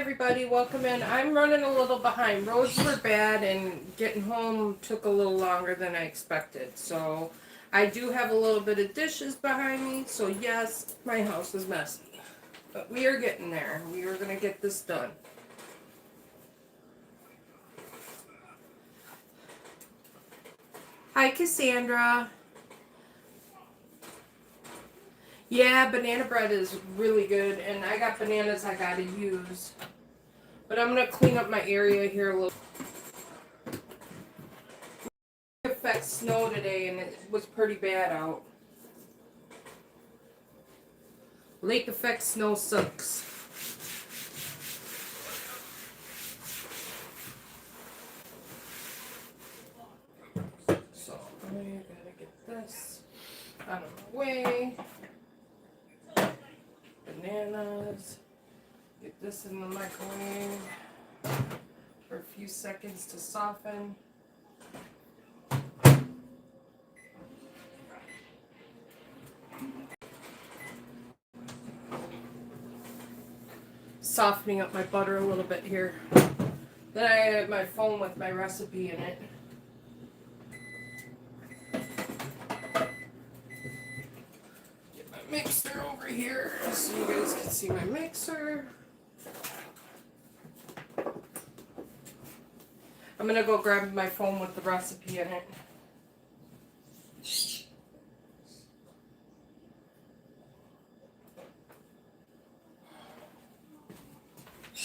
everybody, welcome in. I'm running a little behind. Roads were bad and getting home took a little longer than I expected. So I do have a little bit of dishes behind me. So yes, my house is messy. But we are getting there. We are going to get this done. Hi, Cassandra. Yeah, banana bread is really good, and I got bananas I gotta use. But I'm gonna clean up my area here a little. It affects snow today, and it was pretty bad out. Lake effect snow sucks. So I gotta get this out of the way. Bananas. Get this in the microwave for a few seconds to soften. Softening up my butter a little bit here. Then I have my phone with my recipe in it. Get my mixer over here so you guys can see my mixer. I'm gonna go grab my phone with the recipe in it.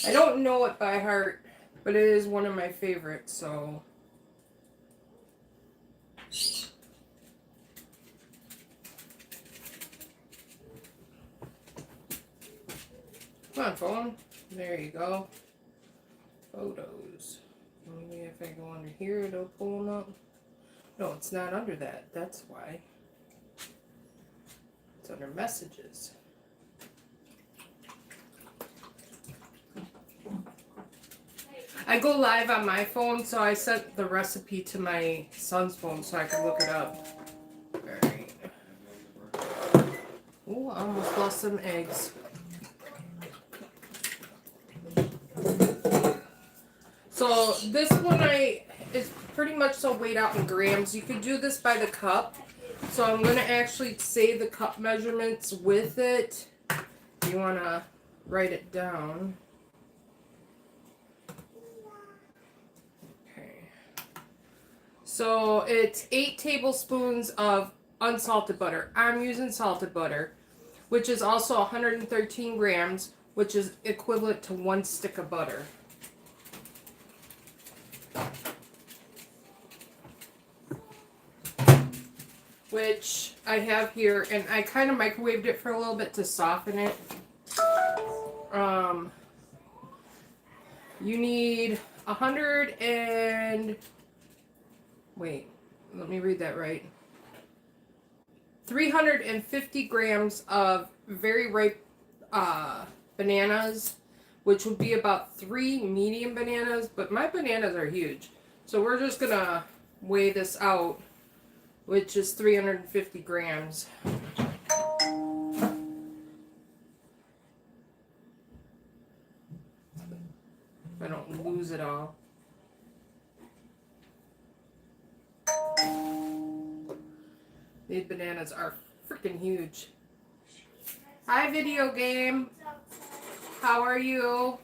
I don't know it by heart, but it is one of my favorites, so. Come on, phone. There you go. Photos. Maybe if I go under here, it'll pull them up. No, it's not under that. That's why. It's under messages. I go live on my phone, so I sent the recipe to my son's phone so I can look it up. Alright. Ooh, I almost lost some eggs. So this one is pretty much so weighed out in grams. You could do this by the cup. So I'm going to actually say the cup measurements with it. If you want to write it down. So it's 8 tablespoons of unsalted butter. I'm using salted butter, which is also 113 grams, which is equivalent to 1 stick of butter. Which I have here, and I kind of microwaved it for a little bit to soften it. You need 100 and... Wait, let me read that right. 350 grams of very ripe bananas, which would be about 3 medium bananas, but my bananas are huge. So we're just going to weigh this out, which is 350 grams. If I don't lose it all. These bananas are freaking huge. Hi, video game. How are you?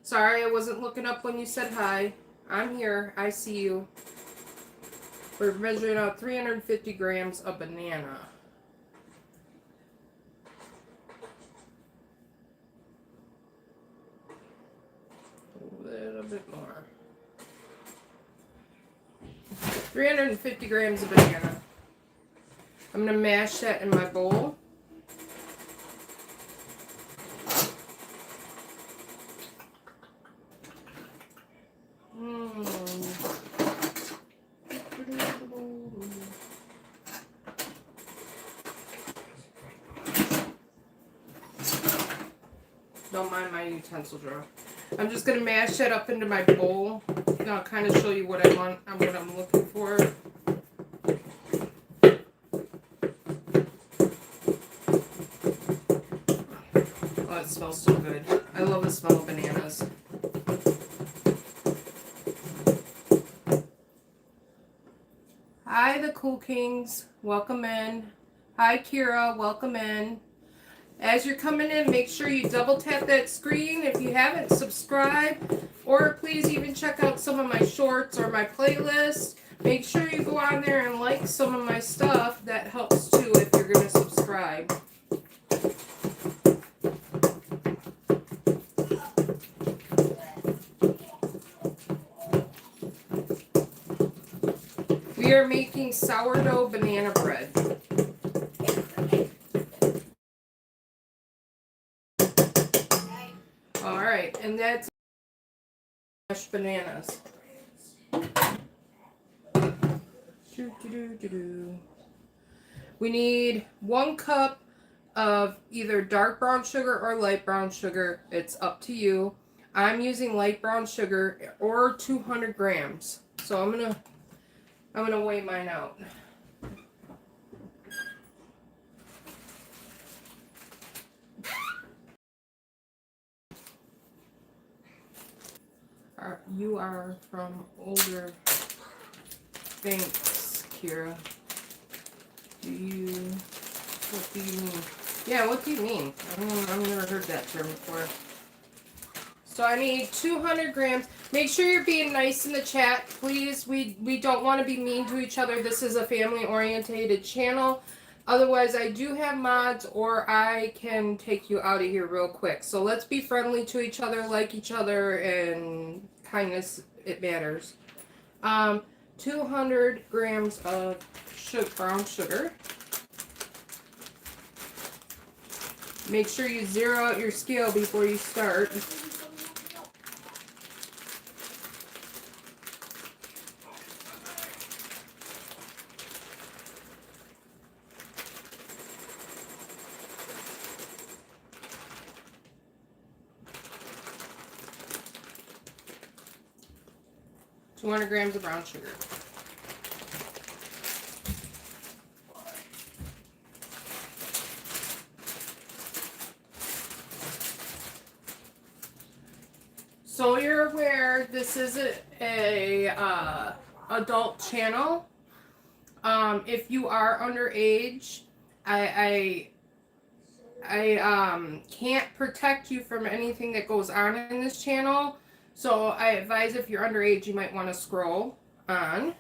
Sorry, I wasn't looking up when you said hi. I'm here. I see you. We're measuring out 350 grams of banana. A little bit more. 350 grams of banana. I'm going to mash that in my bowl. Don't mind my utensil drawer. I'm just going to mash that up into my bowl. And I'll kind of show you what I want and what I'm looking for. smells so good. I love the smell of bananas. Hi, the Cool Kings. Welcome in. Hi, Kira. Welcome in. As you're coming in, make sure you double tap that screen. If you haven't, subscribe. Or please even check out some of my shorts or my playlist. Make sure you go on there and like some of my stuff. That helps too if you're going to subscribe. We are making sourdough banana bread. Alright, and that's mashed bananas. We need 1 cup of either dark brown sugar or light brown sugar. It's up to you. I'm using light brown sugar or 200 grams. So I'm gonna weigh mine out. You are from older. Thanks, Kira. What do you mean? Yeah, what do you mean? I've never heard that term before. So I need 200 grams. Make sure you're being nice in the chat, please. We don't want to be mean to each other. This is a family-oriented channel. Otherwise, I do have mods, or I can take you out of here real quick. So let's be friendly to each other, like each other, and kindness, it matters. 200 grams of brown sugar. Make sure you zero out your scale before you start. $200 grams of brown sugar. So you're aware this is a adult channel. If you are underage, I can't protect you from anything that goes on in this channel. So I advise if you're underage, you might want to scroll on.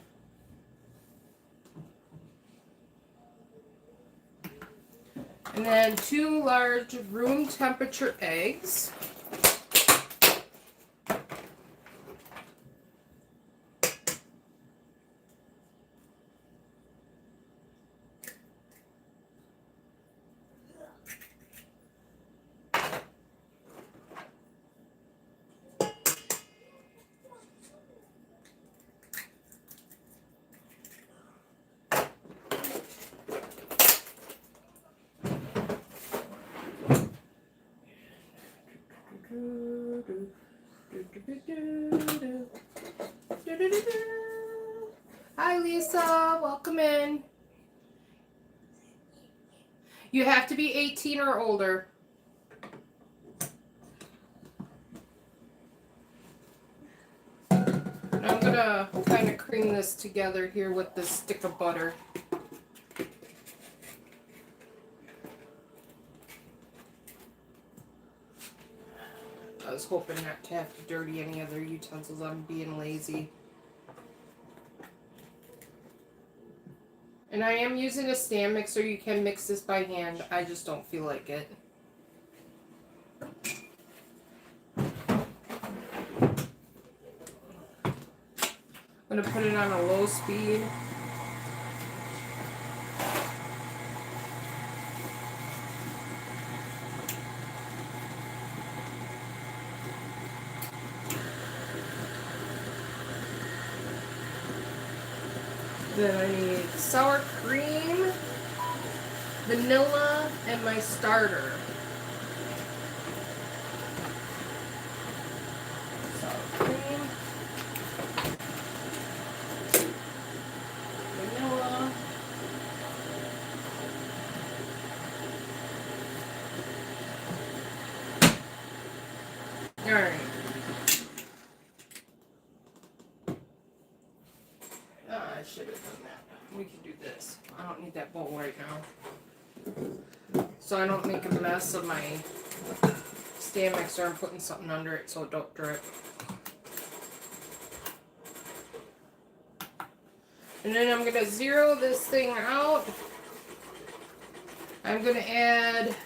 And then 2 large room temperature eggs. Hi Lisa, welcome in. You have to be 18 or older. And I'm gonna kind of cream this together here with this stick of butter. I was hoping not to have to dirty any other utensils. I'm being lazy. And I am using a stand mixer. You can mix this by hand. I just don't feel like it. I'm going to put it on a low speed. Then I need sour cream, vanilla, and my starter. Sour cream, vanilla, Alright. I should have done that. We can do this. I don't need that bowl right now. So I don't make a mess of my stand mixer. I'm putting something under it so it don't drip. And then I'm going to zero this thing out. I'm going to add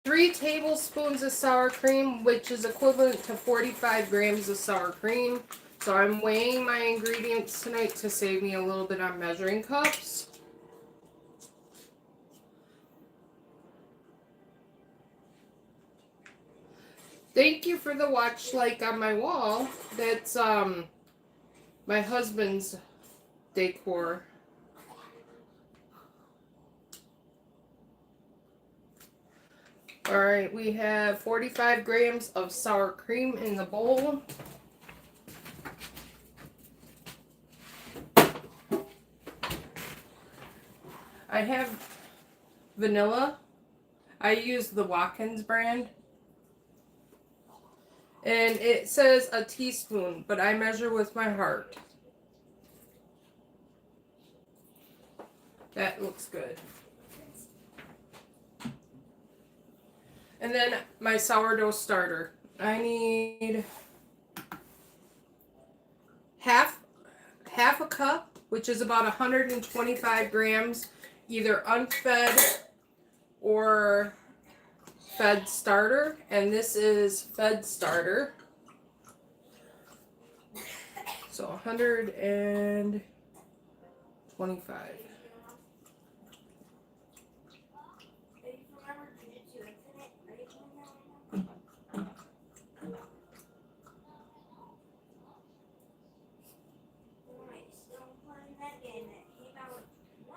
3 tablespoons of sour cream, which is equivalent to 45 grams of sour cream. So I'm weighing my ingredients tonight to save me a little bit on measuring cups. Thank you for the watch like on my wall. That's my husband's decor. Alright, we have 45 grams of sour cream in the bowl. I have vanilla. I use the Watkins brand. And it says a teaspoon, but I measure with my heart. That looks good. And then my sourdough starter. I need half a cup, which is about 125 grams, either unfed or fed starter, and this is fed starter. So 125.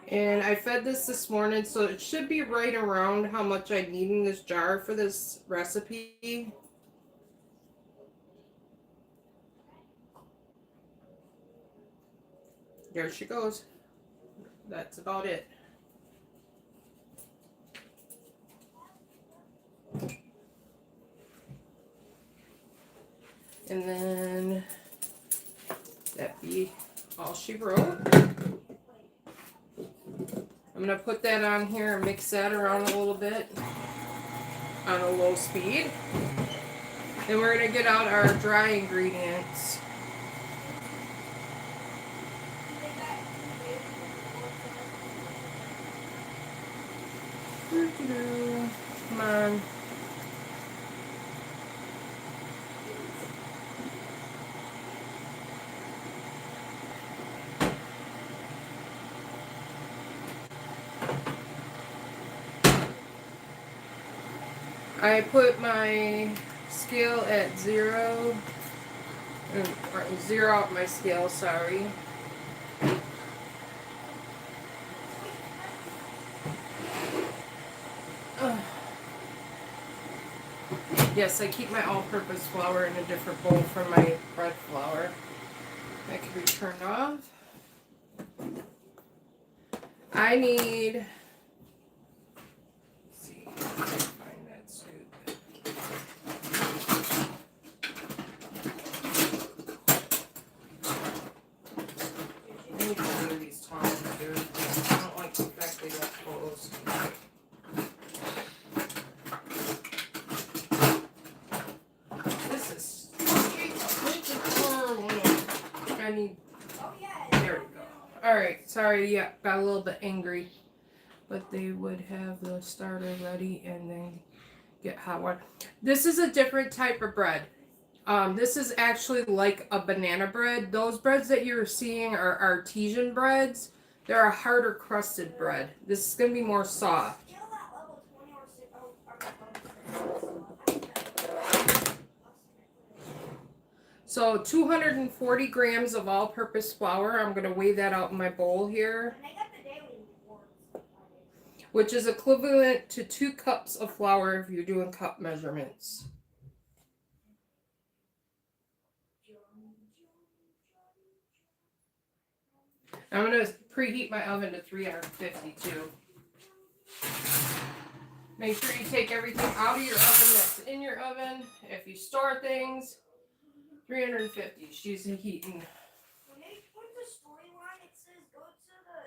And I fed this morning, so it should be right around how much I need in this jar for this recipe. There she goes. That's about it. And then that be all she wrote. I'm going to put that on here and mix that around a little bit on a low speed. Then we're going to get out our dry ingredients. Come on. I put my scale at 0, or 0 out my scale, sorry. Yes, I keep my all-purpose flour in a different bowl from my bread flour. That can be turned off. I need, let's see, find that scoop. I need to do these tongs, dude. I don't like the fact they got closed. This is I need, there we go. Alright, sorry, yeah, got a little bit angry. But they would have the starter ready and then get hot water. This is a different type of bread. This is actually like a banana bread. Those breads that you're seeing are artesian breads. They're a harder crusted bread. This is going to be more soft. So 240 grams of all-purpose flour. I'm going to weigh that out in my bowl here, which is equivalent to 2 cups of flour if you're doing cup measurements. I'm going to preheat my oven to 350 too. Make sure you take everything out of your oven that's in your your oven. If you store things, 350. She's heating. When they put the storyline, it says go to the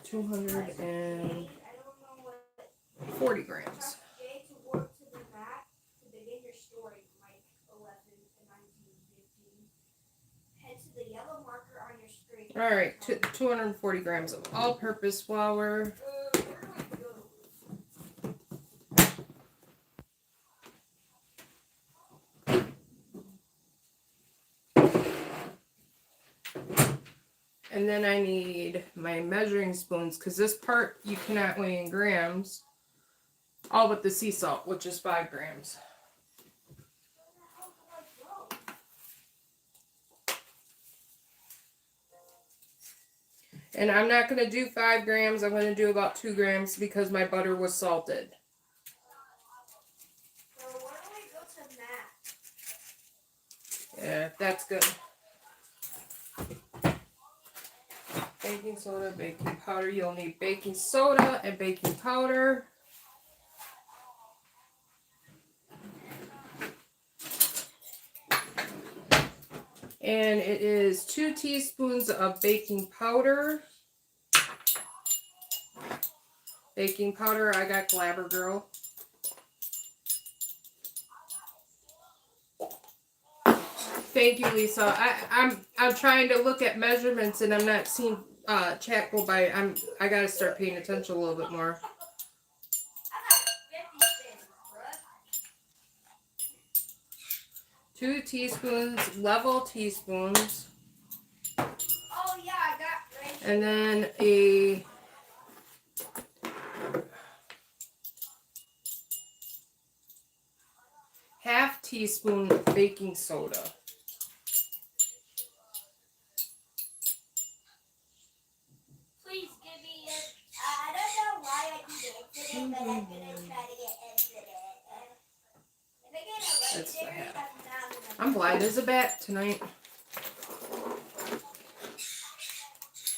240 grams. J to work to the map to begin your story, Mike 11 to 1915. Head to the yellow marker on your screen. All right, 240 grams of all-purpose flour. And then I need my measuring spoons, because this part you cannot weigh in grams. All but the sea salt, which is 5 grams. And I'm not going to do 5 grams. I'm going to do about 2 grams because my butter was salted. So why don't we go to that? Yeah, that's good. Baking soda, baking powder. You'll need baking soda and baking powder. And it is 2 teaspoons of baking powder. Baking powder, I got Glabber Girl. Thank you, Lisa. I'm trying to look at measurements and I'm not seeing chat go by. I gotta start paying attention a little bit more. 2 teaspoons, level teaspoons. Oh yeah, I got right. And then a half teaspoon baking soda. Please give me it. I don't know why I do it, but I'm gonna try to get into it. If I get a legendary, I'm not gonna. I'm blind as a bat tonight.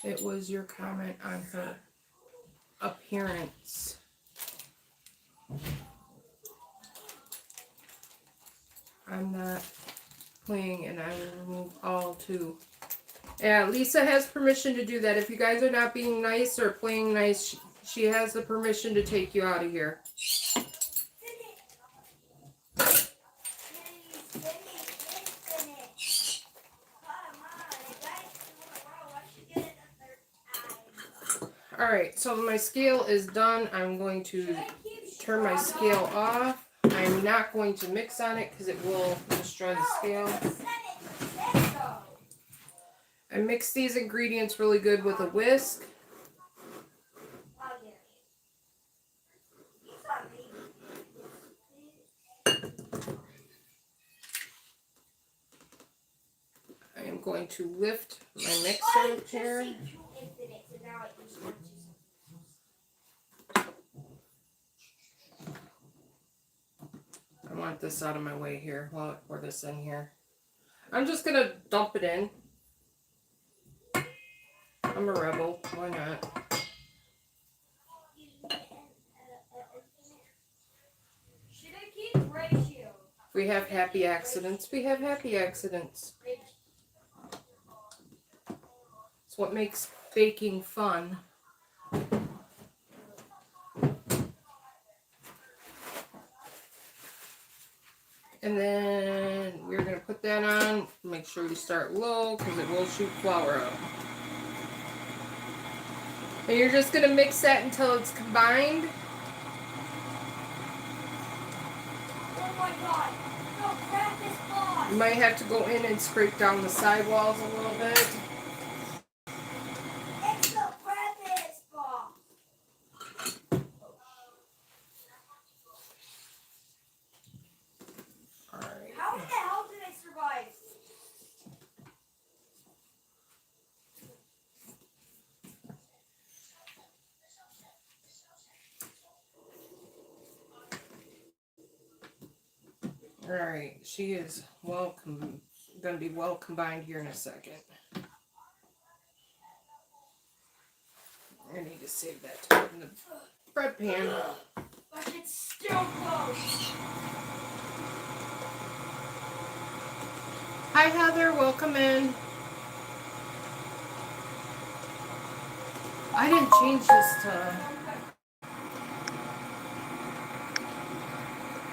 It was your comment on her appearance. I'm not playing and I will remove all too. Yeah, Lisa has permission to do that. If you guys are not being nice or playing nice, she has the permission to take you out of here. Alright, so my scale is done. I'm going to turn my scale off. I'm not going to mix on it because it will destroy the scale. I mix these ingredients really good with a whisk. I am going to lift my mixer here. I want this out of my way here while I pour this in here. I'm just going to dump it in. I'm a rebel. Why not? If we have happy accidents, we have happy accidents. It's what makes baking fun. And then we're going to put that on. Make sure you start low because it will shoot flour out. And you're just going to mix that until it's combined. Oh my god! No, grab this box! You might have to go in and scrape down the sidewalls a little bit. It's the breakfast box! Alright. How in the hell did I survive? Alright, she is going to be well combined here in a second. I need to save that to put in the bread pan. But it's still close. Hi Heather, welcome in. I didn't change this to...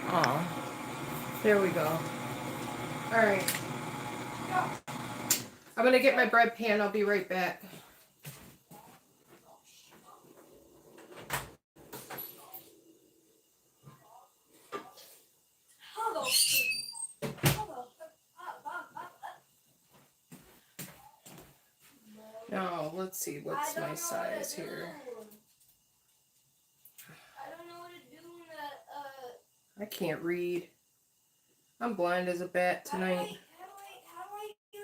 Oh, there we go. Alright. I'm gonna get my bread pan, I'll be right back. Now, let's see, what's my size here? I don't know what to do in the, I can't read. I'm blind as a bat tonight. How do I do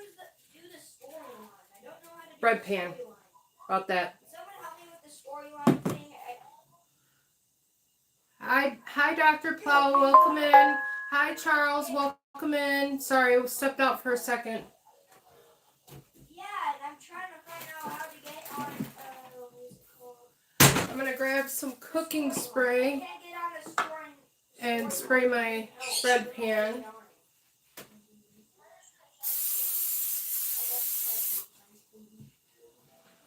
the storyline? I don't know how to do Bread the pan. storyline. About that. Can someone help me with the storyline thing? Hi, Dr. Plow, welcome in. Hi, Charles, welcome in. Sorry, I stepped out for a second. Yeah, and I'm trying to find out how to get on, what is it called? I'm gonna grab some cooking spray I can't get on the story. and spray my bread pan.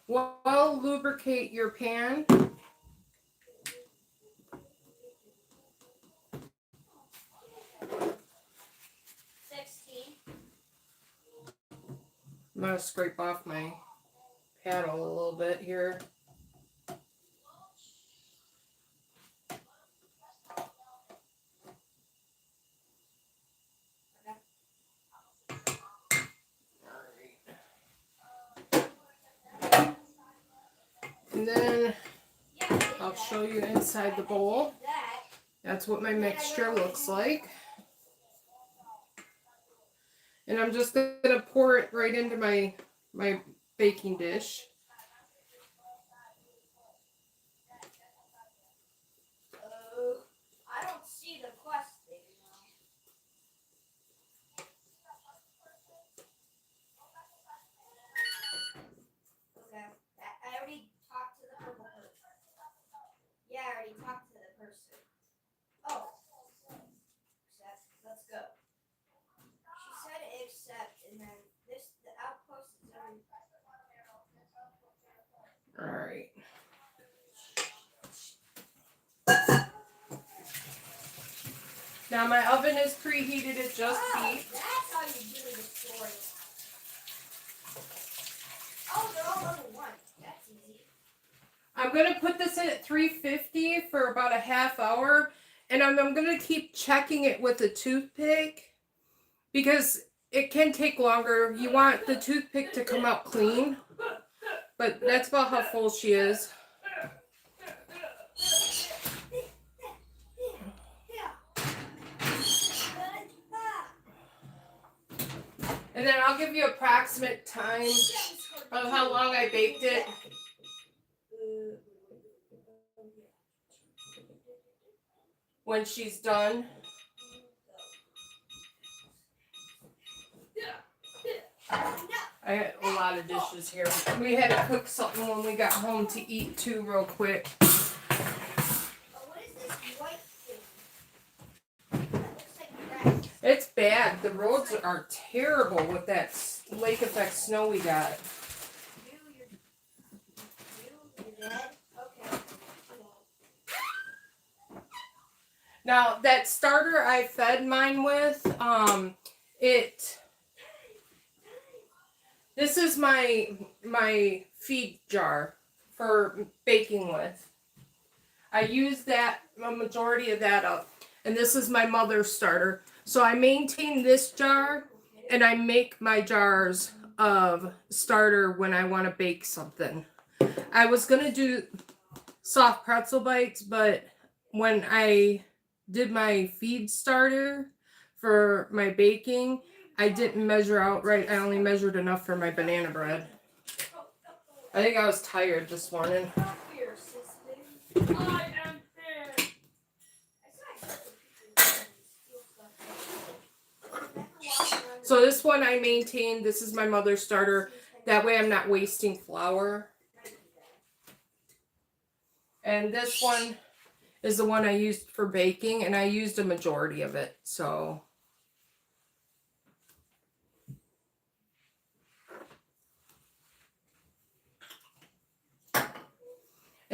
Well, lubricate your pan. 16. I'm gonna scrape off my paddle a little bit here. And then I'll show you inside the bowl. That's what my mixture looks like. And I'm just going to pour it right into my baking dish. I don't see the quest thing now. Okay. I already talked to the purple person. Yeah, I already talked to the person. Oh. Accept. Let's go. She said accept, and then the outpost is on. Alright. Now my oven is preheated at just heat. That's how you do the story. Oh, they're all level 1. That's easy. I'm going to put this in at 350 for about a half hour. And I'm going to keep checking it with a toothpick because it can take longer. You want the toothpick to come out clean. But that's about how full she is. And then I'll give you approximate time of how long I baked it. When she's done. I had a lot of dishes here. We had to cook something when we got home to eat too real quick. What is this white thing? That looks like grass. It's bad. The roads are terrible with that lake effect snow we got. You're dead? Okay. Now that starter I fed mine with, this is my feed jar for baking with. I use that, a majority of that up. And this is my mother's starter. So I maintain this jar and I make my jars of starter when I want to bake something. I was going to do soft pretzel bites, but when I did my feed starter for my baking, I didn't measure out right. I only measured enough for my banana bread. I think I was tired this morning. I am here. So this one I maintain. This is my mother's starter. That way I'm not wasting flour. And this one is the one I used for baking, and I used a majority of it. So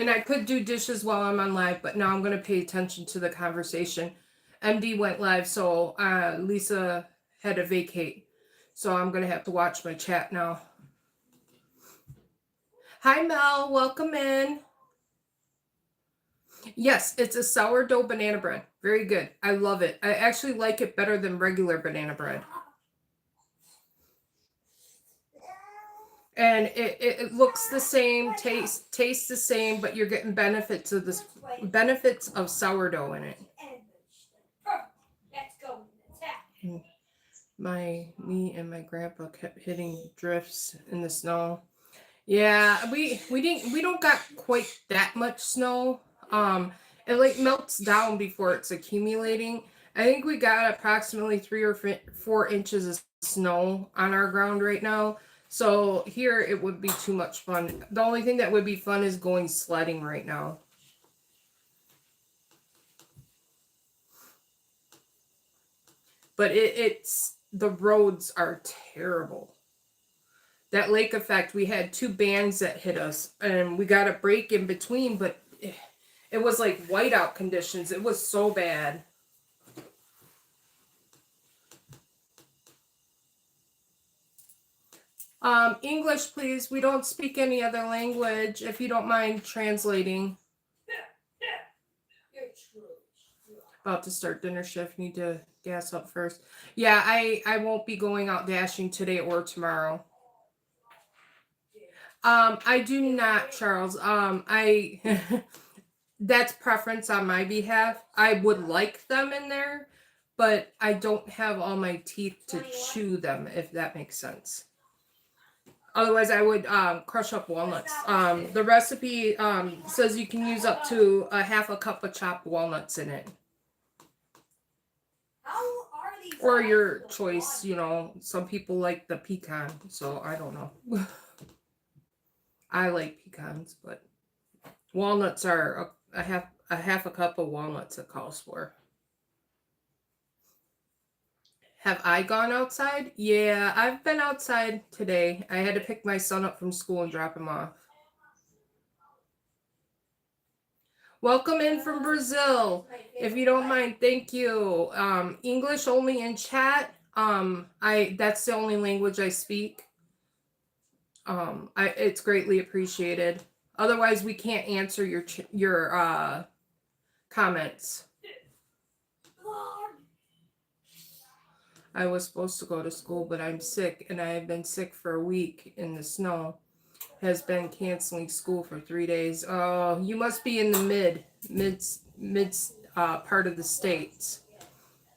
And I could do dishes while I'm on live, but now I'm going to pay attention to the conversation. MD went live, so Lisa had to vacate. So I'm going to have to watch my chat now. Hi, Mel. Welcome in. Yes, it's a sourdough banana bread. Very good. I love it. I actually like it better than regular banana bread. And it looks the same, tastes the same, but you're getting benefits of sourdough in it. Me and my grandpa kept hitting drifts in the snow. Yeah, we don't got quite that much snow. It like melts down before it's accumulating. I think we got approximately 3 or 4 inches of snow on our ground right now. So here it would be too much fun. The only thing that would be fun is going sledding right now. But it's the roads are terrible. That lake effect, we had 2 bands that hit us and we got a break in between, but it was like whiteout conditions. It was so bad. English, please. We don't speak any other language, if you don't mind translating. About to start dinner shift. Need to gas up first. Yeah, I won't be going out dashing today or tomorrow. I do not, Charles. That's preference on my behalf. I would like them in there, but I don't have all my teeth to chew them, if that makes sense. Otherwise, I would crush up walnuts. The recipe says you can use up to a half a cup of chopped walnuts in it. Or your choice, you know. Some people like the pecan, so I don't know. I like pecans, but walnuts are a half a cup of walnuts it calls for. Have I gone outside? Yeah, I've been outside today. I had to pick my son up from school and drop him off. Welcome in from Brazil. If you don't mind, thank you. English only in chat. That's the only language I speak. It's greatly appreciated. Otherwise, we can't answer your comments. I was supposed to go to school, but I'm sick, and I have been sick for a week in the snow. Has been canceling school for 3 days. Oh, you must be in the mid part of the states.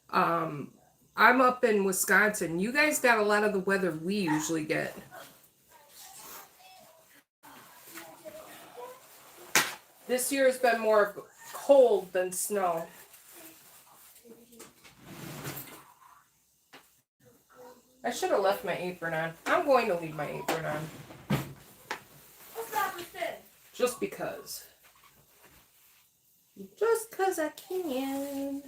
I'm up in Wisconsin. You guys got a lot of the weather we usually get. This year has been more cold than snow. I should have left my apron on. I'm going to leave my apron on. Just because. Just because I can.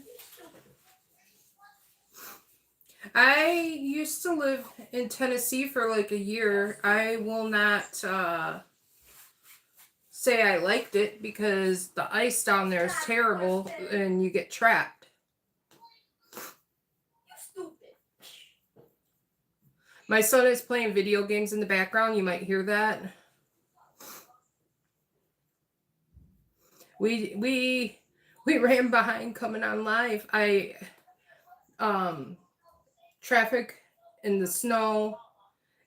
I used to live in Tennessee for like a year. I will not say I liked it because the ice down there is terrible and you get trapped. My son is playing video games in the background. You might hear that. We ran behind coming on live. Traffic in the snow,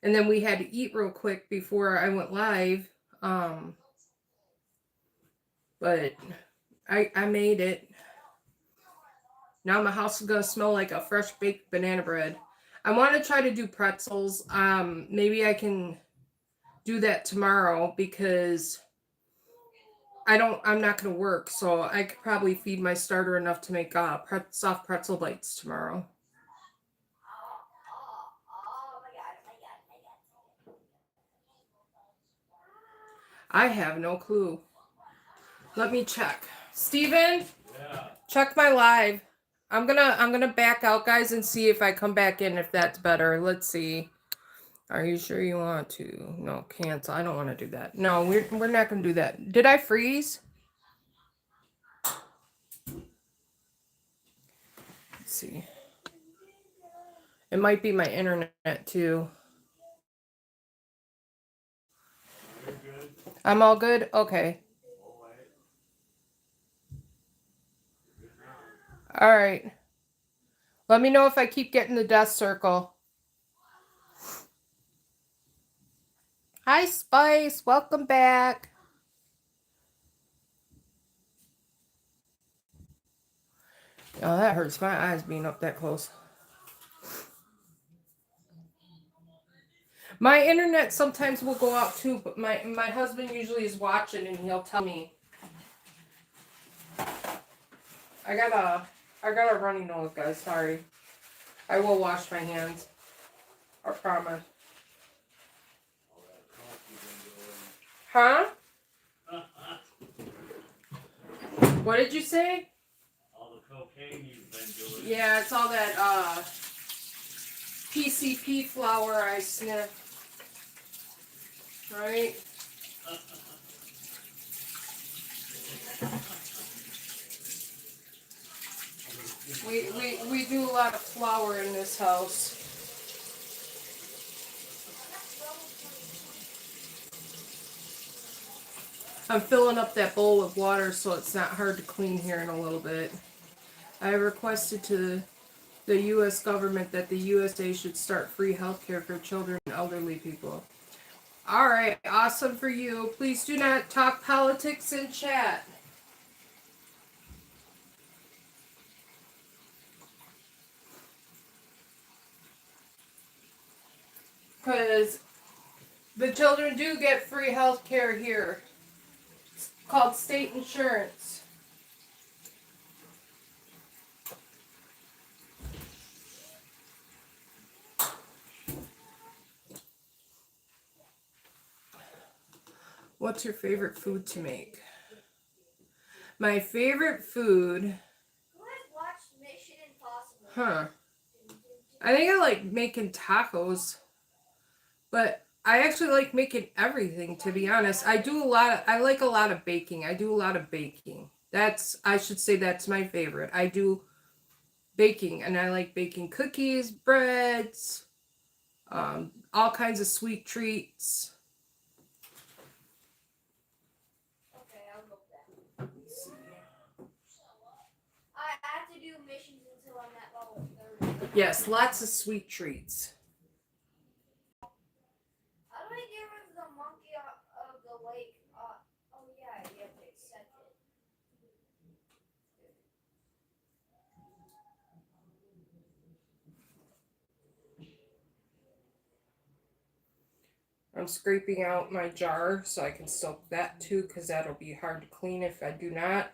and then we had to eat real quick before I went live. But I made it. Now my house is gonna smell like a fresh baked banana bread. I want to try to do pretzels. Maybe I can do that tomorrow because I'm not going to work, so I could probably feed my starter enough to make soft pretzel bites tomorrow. I have no clue. Let me check. Steven? Yeah. Check my live. I'm gonna back out, guys, and see if I come back in, if that's better. Let's see. Are you sure you want to? No, cancel. I don't want to do that. No, we're not going to do that. Did I freeze? Let's see. It might be my internet too. I'm all good? Okay. All right. Let me know if I keep getting the death circle. Hi, Spice. Welcome back. Oh, that hurts my eyes being up that close. My internet sometimes will go out too, but my husband usually is watching and he'll tell me. I got a runny nose, guys. Sorry. I will wash my hands. I promise. Huh? What did you say? All the cocaine you've been doing. Yeah, it's all that PCP flower I sniff. Right? We do a lot of flour in this house. I'm filling up that bowl with water so it's not hard to clean here in a little bit. I requested to the U.S. government that the USA should start free healthcare for children and elderly people. All right, awesome for you. Please do not talk politics in chat. Because the children do get free health care here. It's called state insurance. What's your favorite food to make? My favorite food... Who has watched Mission Impossible? Huh. I think I like making tacos. But I actually like making everything, to be honest. I like a lot of baking. I do a lot of baking. I should say that's my favorite. I do baking, and I like baking cookies, breads, all kinds of sweet treats. Okay, I'll go with that. I have to do missions until I'm at level 30. Yes, lots of sweet treats. How do I get rid of the monkey of the lake? Oh yeah, you have to accept it. I'm scraping out my jar so I can soak that too, because that'll be hard to clean if I do not.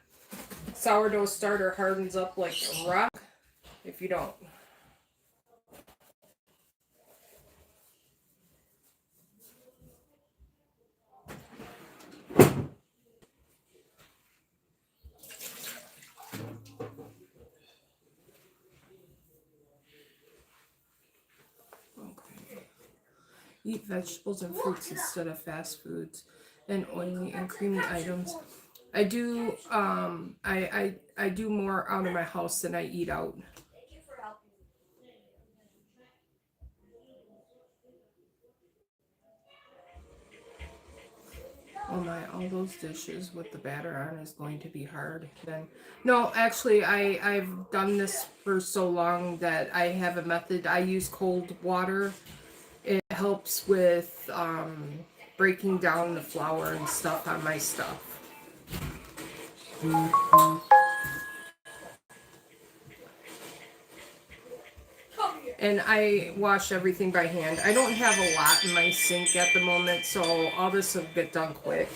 Sourdough starter hardens up like a rock if you don't. Eat vegetables and fruits instead of fast foods and oily and creamy items. I do I do more out of my house than I eat out. Thank you for helping me. Oh my, all those dishes with the batter on is going to be hard then. No, actually I've done this for so long that I have a method. I use cold water. It helps with breaking down the flour and stuff on my stuff. And I wash everything by hand. I don't have a lot in my sink at the moment, so all this will get done quick.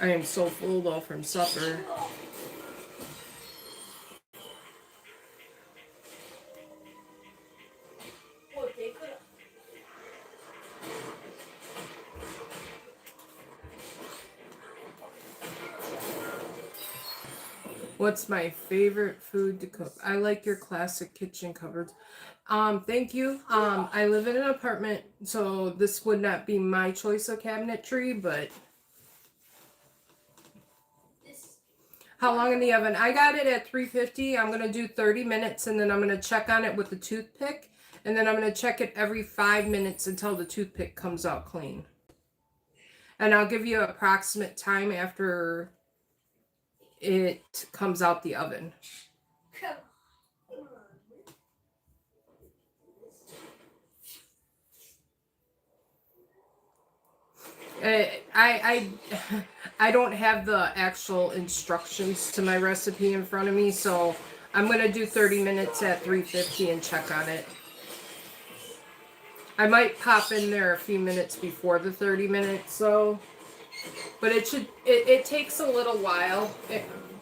I am so full though from supper. What's my favorite food to cook? I like your classic kitchen cupboards. Thank you. I live in an apartment, so this would not be my choice of cabinetry, but how long in the oven? I got it at 350. I'm going to do 30 minutes, and then I'm going to check on it with the toothpick, and then I'm going to check it every 5 minutes until the toothpick comes out clean. And I'll give you an approximate time after it comes out the oven. I don't have the actual instructions to my recipe in front of me, so I'm going to do 30 minutes at 350 and check on it. I might pop in there a few minutes before the 30 minutes, so, but it takes a little while.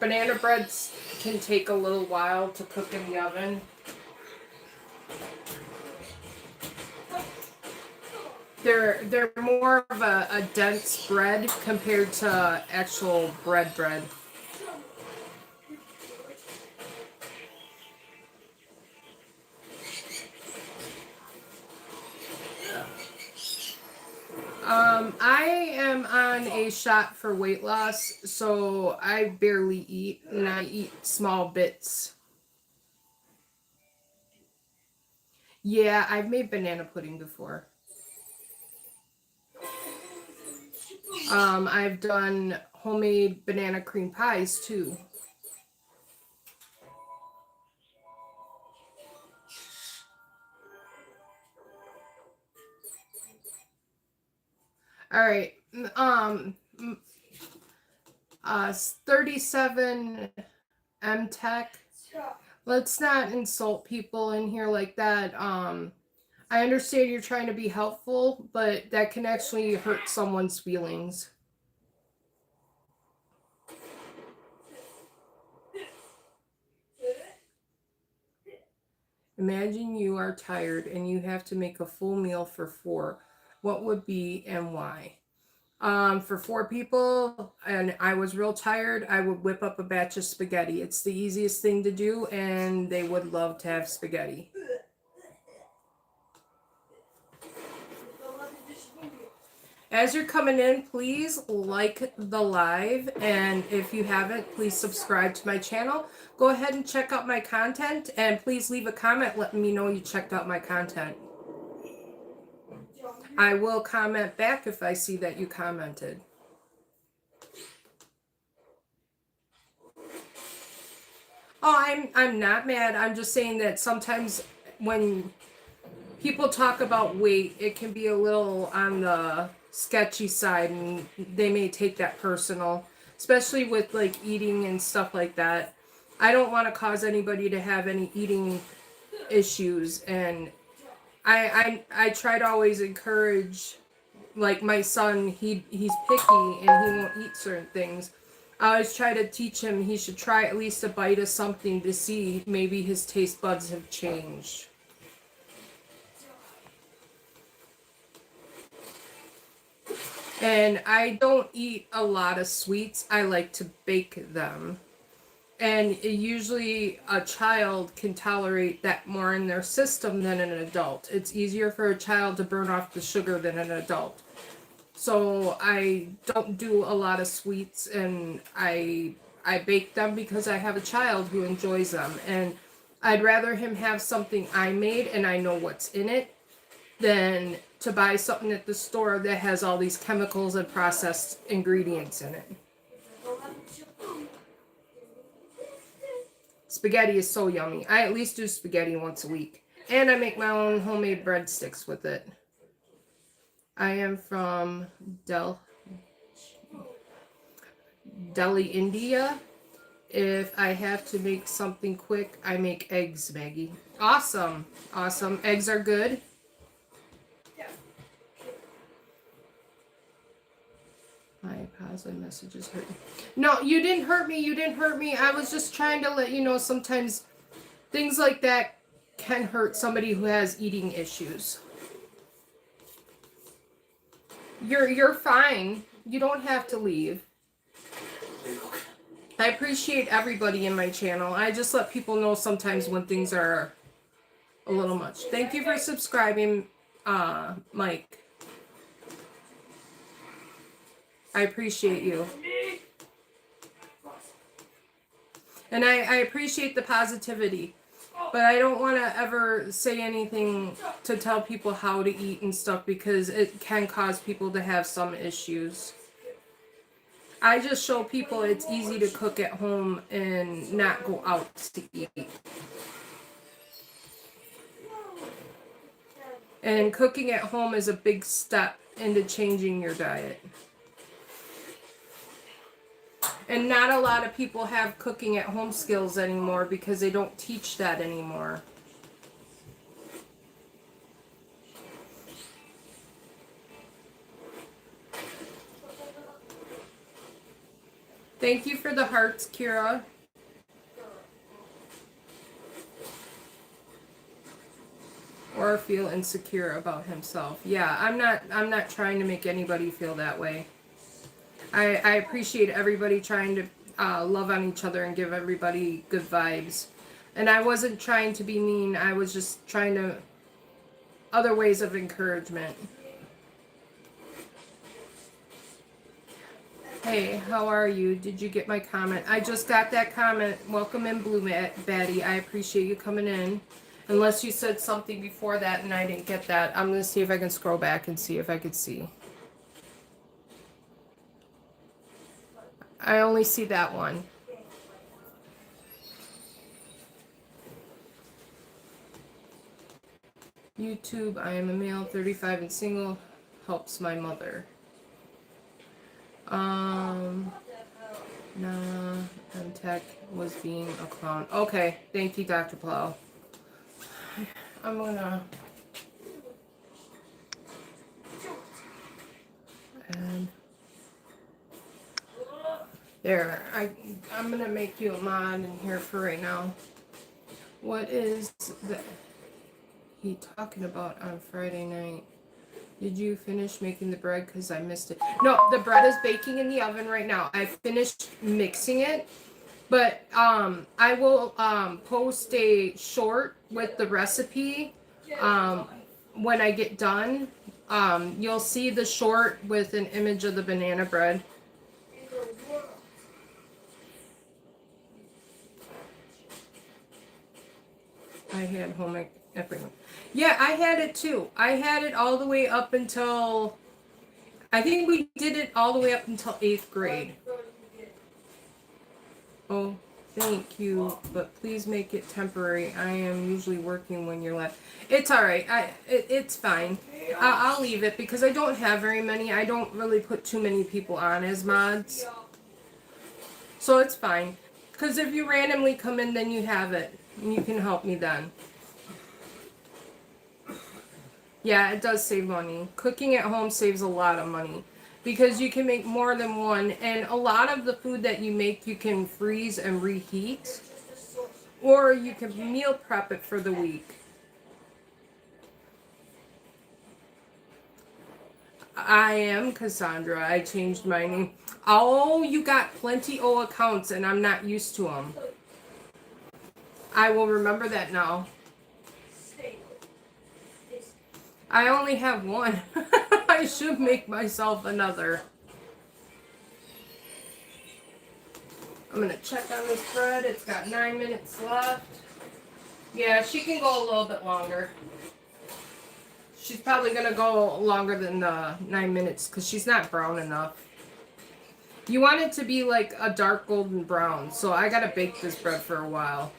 Banana breads can take a little while to cook in the oven. They're more of a dense bread compared to actual bread. I am on a shot for weight loss, so I barely eat, and I eat small bits. Yeah, I've made banana pudding before. I've done homemade banana cream pies too. All right. 37 M Tech. Let's not insult people in here like that. I understand you're trying to be helpful, but that can actually hurt someone's feelings. Imagine you are tired and you have to make a full meal for 4. What would be and why? For 4 people, and I was real tired, I would whip up a batch of spaghetti. It's the easiest thing to do, and they would love to have spaghetti. As you're coming in, please like the live, and if you haven't, please subscribe to my channel. Go ahead and check out my content, and please leave a comment letting me know you checked out my content. I will comment back if I see that you commented. Oh, I'm not mad. I'm just saying that sometimes when people talk about weight, it can be a little on the sketchy side, and they may take that personal, especially with like eating and stuff like that. I don't want to cause anybody to have any eating issues, and I try to always encourage, like my son, he's picky and he won't eat certain things. I always try to teach him he should try at least a bite of something to see maybe his taste buds have changed. And I don't eat a lot of sweets. I like to bake them. And usually a child can tolerate that more in their system than an adult. It's easier for a child to burn off the sugar than an adult. So I don't do a lot of sweets, and I bake them because I have a child who enjoys them. And I'd rather him have something I made and I know what's in it than to buy something at the store that has all these chemicals and processed ingredients in it. Spaghetti is so yummy. I at least do spaghetti once a week. And I make my own homemade breadsticks with it. I am from Delhi, India. If I have to make something quick, I make eggs, Maggie. Awesome. Awesome. Eggs are good. My positive messages hurt you. No, you didn't hurt me. You didn't hurt me. I was just trying to let you know sometimes things like that can hurt somebody who has eating issues. You're fine. You don't have to leave. I appreciate everybody in my channel. I just let people know sometimes when things are a little much. Thank you for subscribing, Mike. I appreciate you. And I appreciate the positivity. But I don't want to ever say anything to tell people how to eat and stuff because it can cause people to have some issues. I just show people it's easy to cook at home and not go out to eat. And cooking at home is a big step into changing your diet. And not a lot of people have cooking at home skills anymore because they don't teach that anymore. Thank you for the hearts, Kira. Or feel insecure about himself. Yeah, I'm not trying to make anybody feel that way. I appreciate everybody trying to love on each other and give everybody good vibes. And I wasn't trying to be mean. I was just trying to other ways of encouragement. Hey, how are you? Did you get my comment? I just got that comment. Welcome in, Blue Batty. I appreciate you coming in. Unless you said something before that and I didn't get that. I'm going to see if I can scroll back and see if I could see. I only see that one. YouTube, I am a male, 35 and single, helps my mother. Nah, Tech was being a clown. Okay, thank you, Dr. Plow. I'm gonna... And there, I'm gonna make you a mod in here for right now. What is he talking about on Friday night? Did you finish making the bread? Because I missed it. No, the bread is baking in the oven right now. I finished mixing it. But I will post a short with the recipe when I get done. You'll see the short with an image of the banana bread. I had home everything. Yeah, I had it too. I had it all the way up until, I think we did it all the way up until 8th grade. Oh, thank you, but please make it temporary. I am usually working when you're left. It's all right. It's fine. I'll leave it because I don't have very many. I don't really put too many people on as mods. So it's fine. Because if you randomly come in, then you have it. And you can help me then. Yeah, it does save money. Cooking at home saves a lot of money. Because you can make more than one. And a lot of the food that you make, you can freeze and reheat. Or you can meal prep it for the week. I am Cassandra. I changed my name. Oh, you got plenty of accounts and I'm not used to them. I will remember that now. I only have one. I should make myself another. I'm going to check on this bread. It's got 9 minutes left. Yeah, she can go a little bit longer. She's probably going to go longer than 9 minutes because she's not brown enough. You want it to be like a dark golden brown, so I got to bake this bread for a while.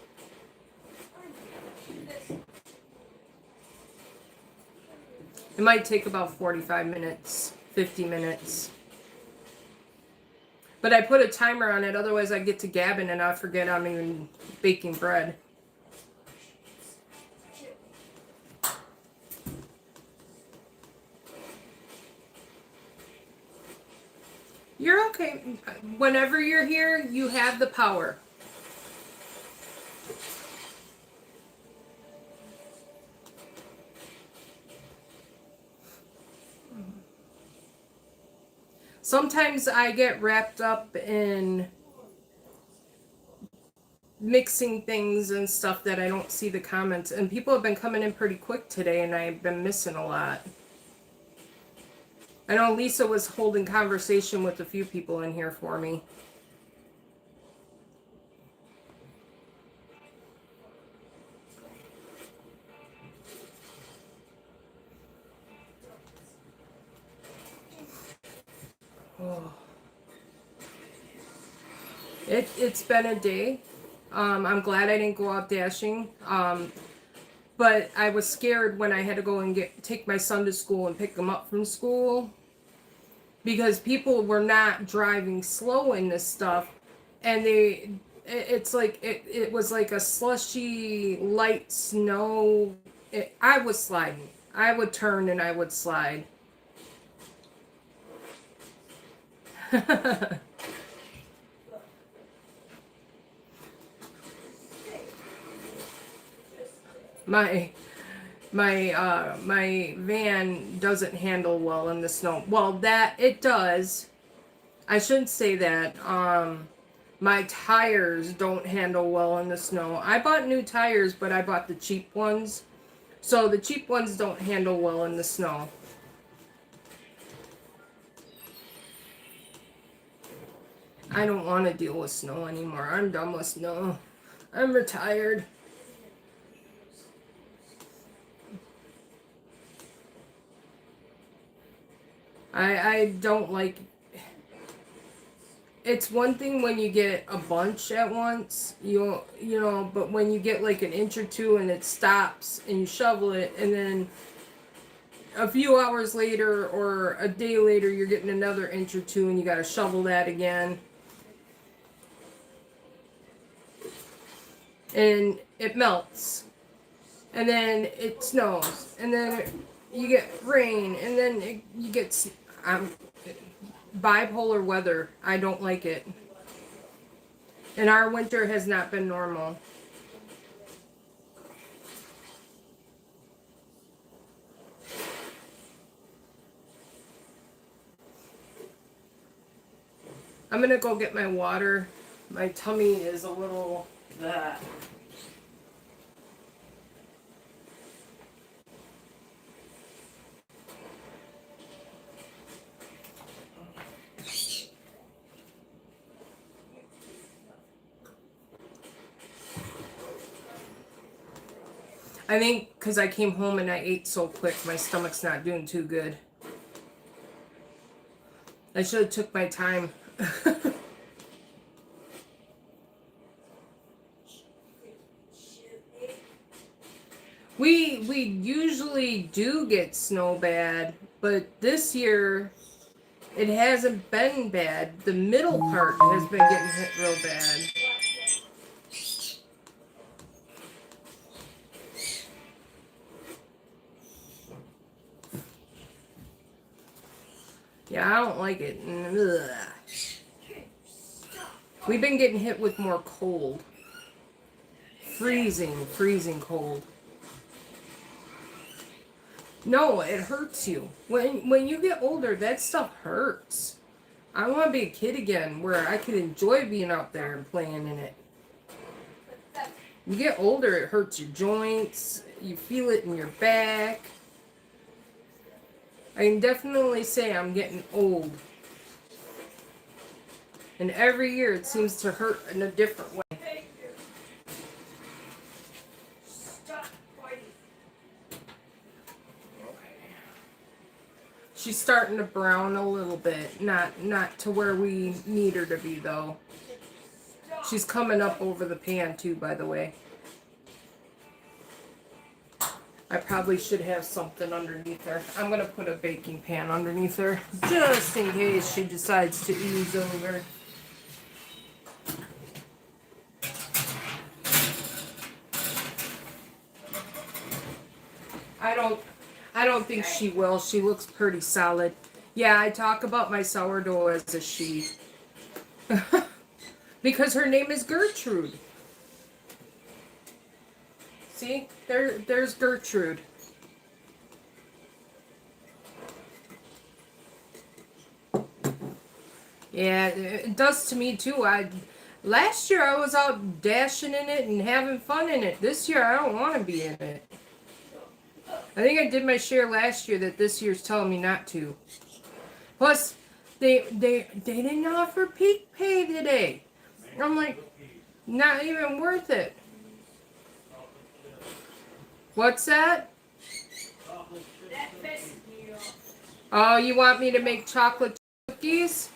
It might take about 45 minutes, 50 minutes. But I put a timer on it, otherwise I get to gabbing and I forget I'm even baking bread. You're okay. Whenever you're here, you have the power. Sometimes I get wrapped up in mixing things and stuff that I don't see the comments. And people have been coming in pretty quick today, and I've been missing a lot. I know Lisa was holding conversation with a few people in here for me. Oh. It's been a day. I'm glad I didn't go out dashing. But I was scared when I had to go and take my son to school and pick him up from school, because people were not driving slow in this stuff, and it's like it was like a slushy light snow. I was sliding. I would turn and I would slide. my van doesn't handle well in the snow. Well, that it does. I shouldn't say that. My tires don't handle well in the snow. I bought new tires, but I bought the cheap ones. So the cheap ones don't handle well in the snow. I don't want to deal with snow anymore. I'm done with snow. I'm retired. I don't like. It's one thing when you get a bunch at once, you know, but when you get like an inch or two and it stops and you shovel it, and then a few hours later or a day later you're getting another inch or two and you got to shovel that again. And it melts. And then it snows. And then you get rain. And then you get bipolar weather. I don't like it. And our winter has not been normal. I'm gonna go get my water. My tummy is a little that. I think because I came home and I ate so quick, my stomach's not doing too good. I should have took my time. We usually do get snow bad, but this year it hasn't been bad. The middle part has been getting hit real bad. Yeah, I don't like it. Ugh. We've been getting hit with more cold. Freezing cold. No, it hurts you. When you get older, that stuff hurts. I want to be a kid again where I could enjoy being out there and playing in it. You get older, it hurts your joints. You feel it in your back. I can definitely say I'm getting old. And every year it seems to hurt in a different way. She's starting to brown a little bit. Not to where we need her to be though. She's coming up over the pan too, by the way. I probably should have something underneath her. I'm going to put a baking pan underneath her, just in case she decides to ease over. I don't think she will. She looks pretty solid. Yeah, I talk about my sourdough as a she. Because her name is Gertrude. See? There's Gertrude. Yeah, it does to me too. Last year I was out dashing in it and having fun in it. This year I don't want to be in it. I think I did my share last year that this year's telling me not to. Plus, they didn't offer peak pay today. I'm like, not even worth it. What's that? That pisses me off. Oh, you want me to make chocolate cookies?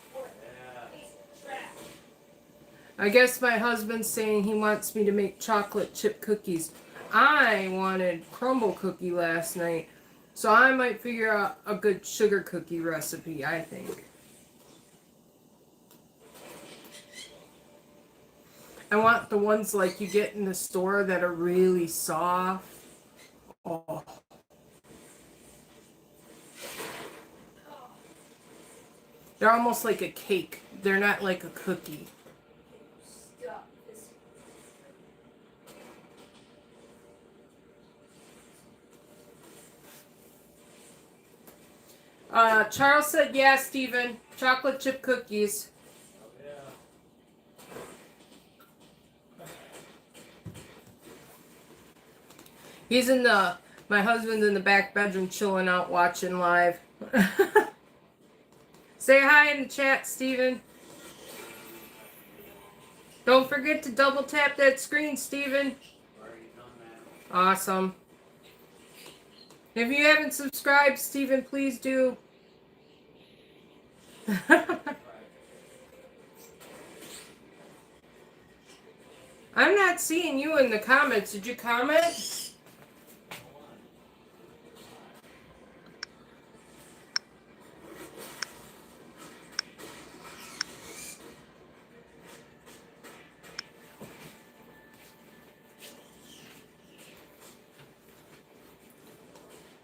I guess my husband's saying he wants me to make chocolate chip cookies. I wanted crumble cookie last night, so I might figure out a good sugar cookie recipe, I think. I want the ones like you get in the store that are really soft. Oh. They're almost like a cake. They're not like a cookie. Stop this. Charles said, yeah, Steven. Chocolate chip cookies. He's in the, my husband's in the back bedroom chilling out watching live. Say hi in the chat, Steven. Don't forget to double tap that screen, Steven. Awesome. If you haven't subscribed, Steven, please do. I'm not seeing you in the comments. Did you comment?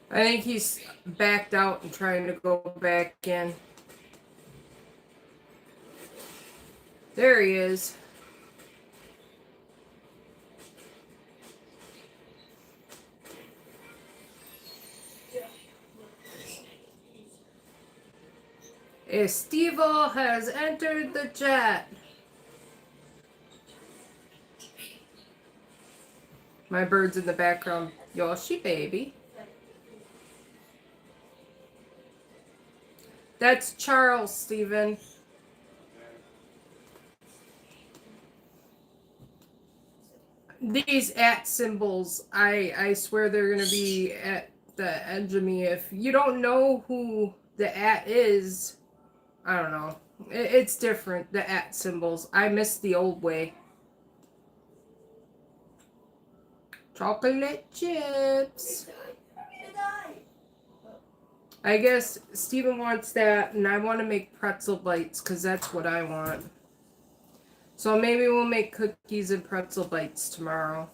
I think he's backed out and trying to go back in. There he is. Estivo has entered the chat. My bird's in the background. Yoshi, baby. That's Charles, Steven. These @ symbols, I swear they're going to be at the edge of me. If you don't know who the @ is, I don't know. It's different, the @ symbols. I miss the old way. Chocolate chips. I guess Steven wants that, and I want to make pretzel bites, because that's what I want. So maybe we'll make cookies and pretzel bites tomorrow.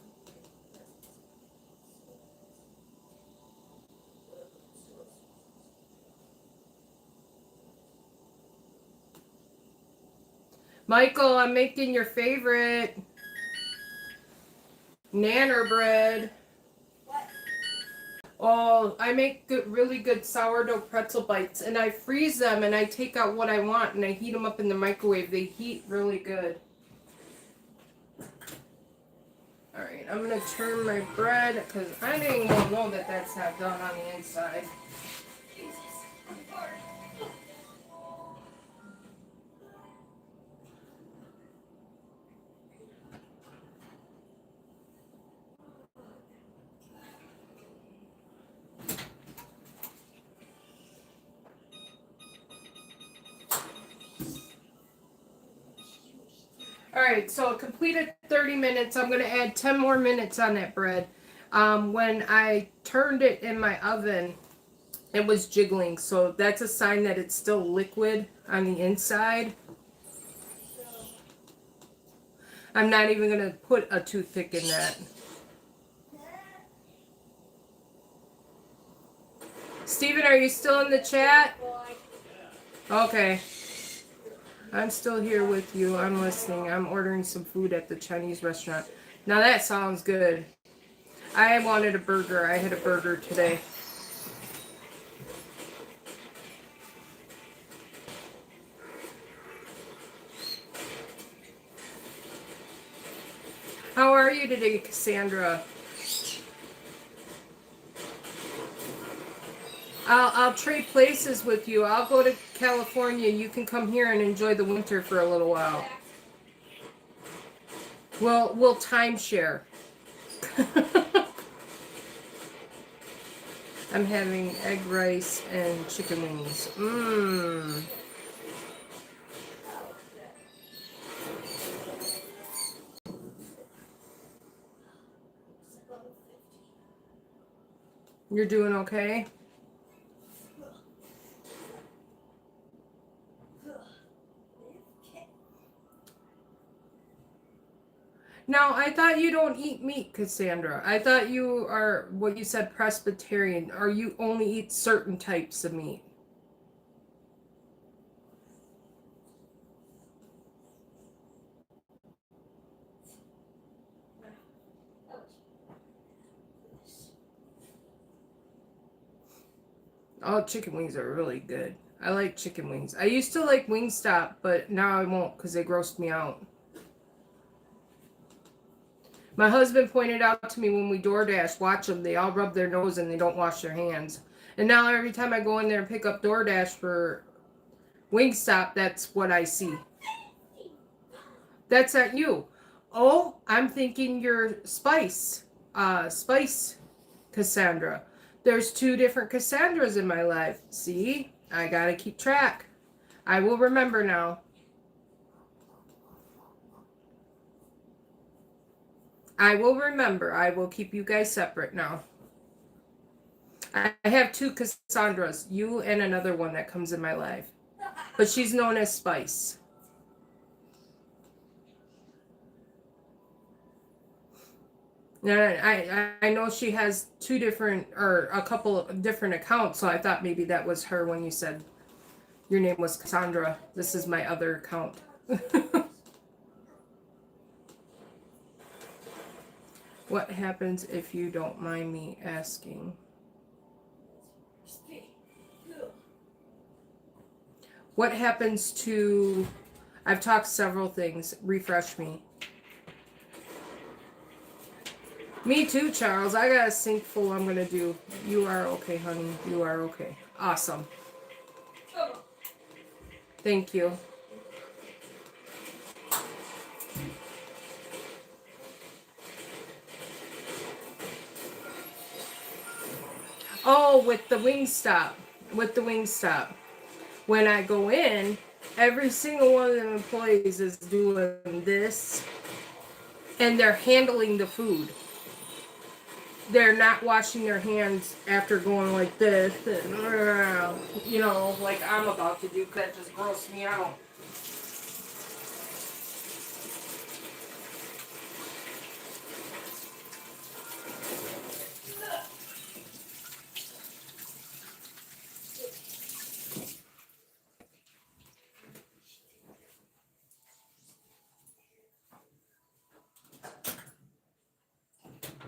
Michael, I'm making your favorite nanner bread. What? Oh, I make really good sourdough pretzel bites, and I freeze them, and I take out what I want, and I heat them up in the microwave. They heat really good. Alright, I'm going to turn my bread, because I didn't even know that that's not done on the inside. Alright, so completed 30 minutes. I'm going to add 10 more minutes on that bread. When I turned it in my oven, it was jiggling. So that's a sign that it's still liquid on the inside. I'm not even going to put a toothpick in that. Steven, are you still in the chat? Okay. I'm still here with you. I'm listening. I'm ordering some food at the Chinese restaurant. Now that sounds good. I wanted a burger. I had a burger today. How are you today, Cassandra? I'll trade places with you. I'll go to California. You can come here and enjoy the winter for a little while. We'll timeshare. I'm having egg rice and chicken wings. Mmm. You're doing okay? Now, I thought you don't eat meat, Cassandra. I thought you are, what you said, Presbyterian. Or you only eat certain types of meat? Oh, chicken wings are really good. I like chicken wings. I used to like Wingstop, but now I won't because they grossed me out. My husband pointed out to me when we DoorDash, watch them, they all rub their nose and they don't wash their hands. And now every time I go in there and pick up DoorDash for Wingstop, that's what I see. That's not you. Oh, I'm thinking you're Spice. Spice Cassandra. There's 2 different Cassandras in my life. See? I gotta keep track. I will remember now. I will remember. I will keep you guys separate now. I have 2 Cassandras. You and another one that comes in my life. But she's known as Spice. And I know she has 2 different, or a couple of different accounts, so I thought maybe that was her when you said your name was Cassandra. This is my other account. What happens if you don't mind me asking? What happens to... I've talked several things. Refresh me. Me too, Charles. I got a sink full I'm going to do. You are okay, honey. You are okay. Awesome. Thank you. Oh, with the Wingstop. With the Wingstop. When I go in, every single one of the employees is doing this. And they're handling the food. They're not washing their hands after going like this. And, you know, like I'm about to do, because that just grossed me out.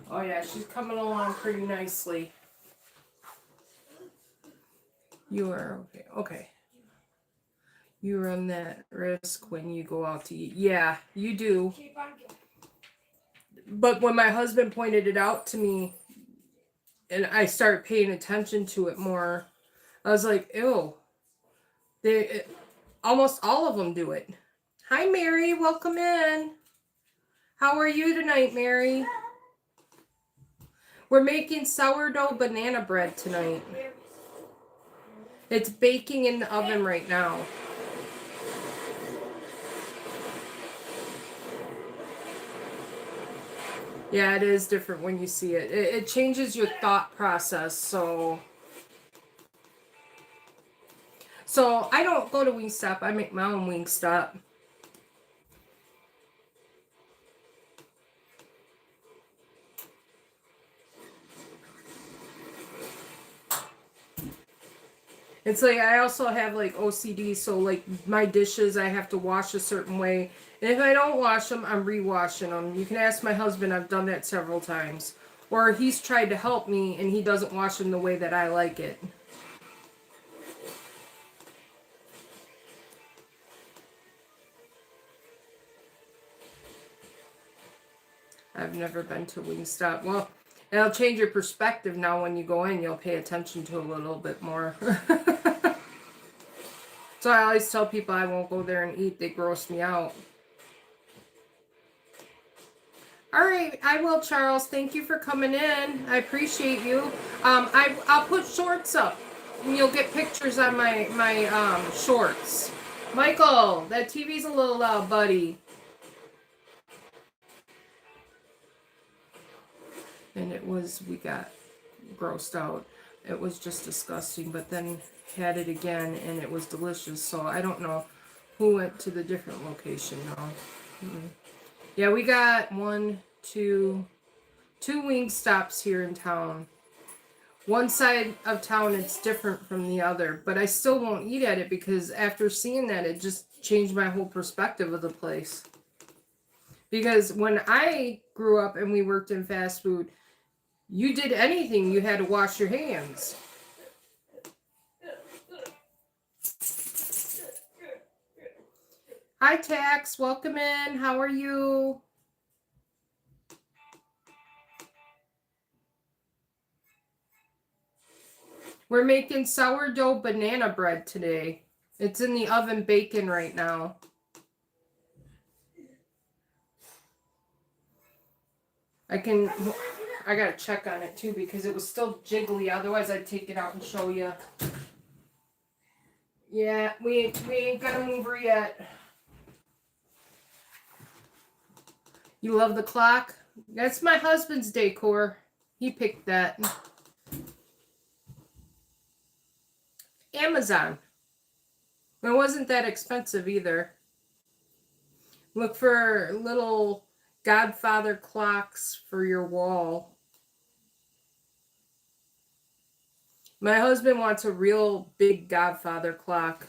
Oh yeah, she's coming along pretty nicely. You are okay. Okay. You run that risk when you go out to eat. Yeah, you do. But when my husband pointed it out to me and I started paying attention to it more, I was like, ew. Almost all of them do it. Hi, Mary. Welcome in. How are you tonight, Mary? We're making sourdough banana bread tonight. It's baking in the oven right now. Yeah, it is different when you see it. It changes your thought process. So I don't go to Wingstop. I make my own Wingstop. It's like I also have like OCD, so like my dishes I have to wash a certain way. And if I don't wash them, I'm re-washing them. You can ask my husband, I've done that several times. Or he's tried to help me and he doesn't wash them the way that I like it. I've never been to Wingstop. Well, it'll change your perspective now when you go in. You'll pay attention to a little bit more. So I always tell people I won't go there and eat. They gross me out. All right, I will, Charles. Thank you for coming in. I appreciate you. I'll put shorts up, and you'll get pictures on my shorts. Michael, that TV's a little loud, buddy. And we got grossed out. It was just disgusting, but then had it again, and it was delicious. So I don't know who went to the different location now. Yeah, we got two wing stops here in town. One side of town, it's different from the other, but I still won't eat at it because after seeing that, it just changed my whole perspective of the place. Because when I grew up and we worked in fast food, you did anything, you had to wash your hands. Hi, Tax. Welcome in. How are you? We're making sourdough banana bread today. It's in the oven baking right now. I gotta check on it too because it was still jiggly. Otherwise, I'd take it out and show you. Yeah, we ain't gonna move her yet. You love the clock? That's my husband's decor. He picked that. Amazon. It wasn't that expensive either. Look for little Godfather clocks for your wall. My husband wants a real big Godfather clock.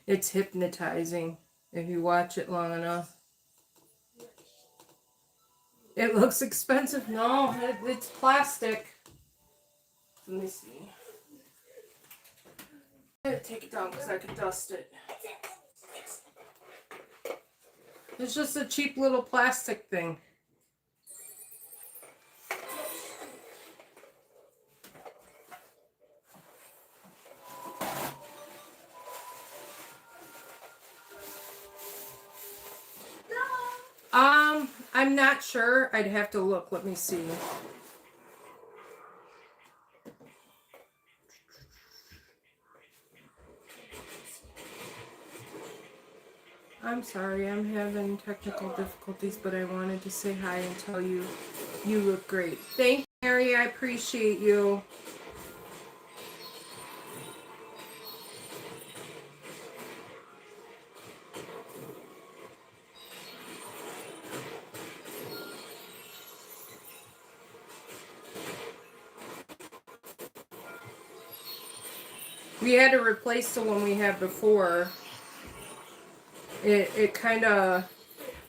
It's hypnotizing if you watch it long enough. It looks expensive. No, it's plastic. Let me see. I'm gonna take it down because I can dust it. It's just a cheap little plastic thing. I'm not sure. I'd have to look. Let me see. I'm sorry, I'm having technical difficulties, but I wanted to say hi and tell you you look great. Thank you, Mary. I appreciate you. We had to replace the one we had before. It kind of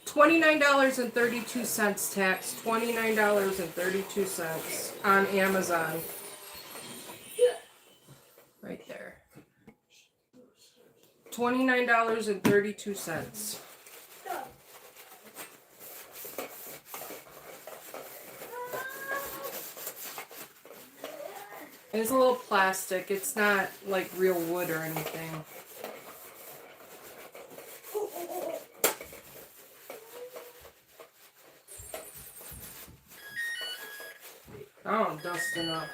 $29.32 tax, $29.32 on Amazon. Right there. $29.32. It's a little plastic. It's not like real wood or anything. Oh, I'm dusting up.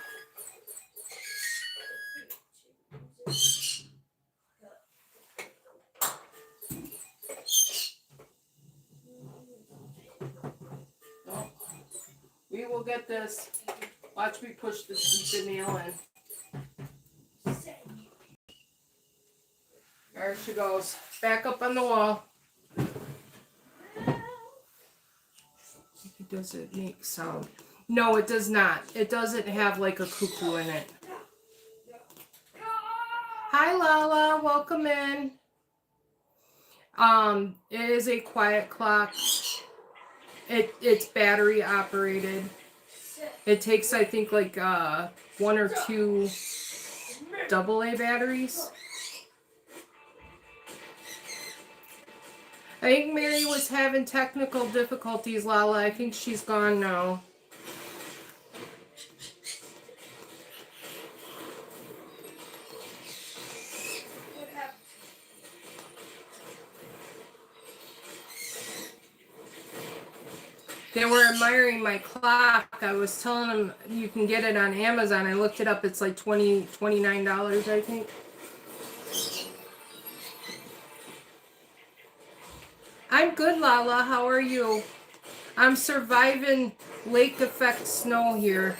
Oh, we will get this. Watch me push the nail in. There she goes. Back up on the wall. Does it make sound? No, it does not. It doesn't have like a cuckoo in it. Hi, Lala. Welcome in. It is a quiet clock. It's battery operated. It takes, I think, like 1 or 2 AA batteries. I think Mary was having technical difficulties, Lala. I think she's gone now. They were admiring my clock. I was telling them you can get it on Amazon. I looked it up. It's like $29, I think. I'm good, Lala. How are you? I'm surviving lake effect snow here.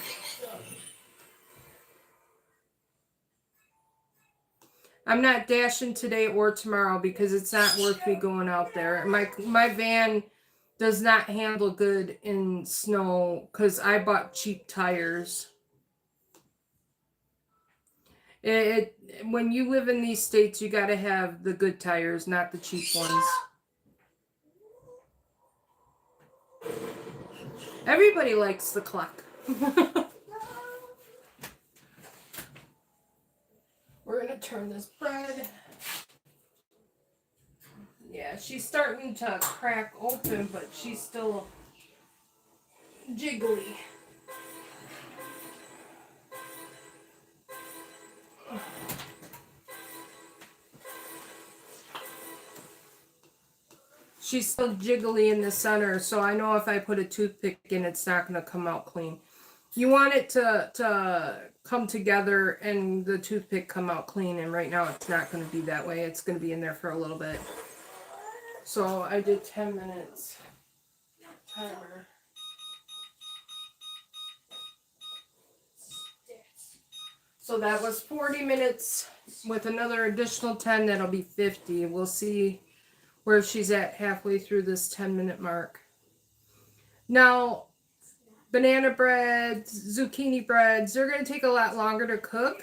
I'm not dashing today or tomorrow because it's not worth me going out there. My van does not handle good in snow because I bought cheap tires. When you live in these states, you got to have the good tires, not the cheap ones. Everybody likes the clock. We're going to turn this bread. Yeah, she's starting to crack open, but she's still jiggly. She's still jiggly in the center, so I know if I put a toothpick in, it's not going to come out clean. You want it to come together and the toothpick come out clean, and right now it's not going to be that way. It's going to be in there for a little bit. So I did 10 minutes timer. So that was 40 minutes. With another additional 10, that'll be 50. We'll see where she's at halfway through this 10-minute mark. Now, banana breads, zucchini breads, they're going to take a lot longer to cook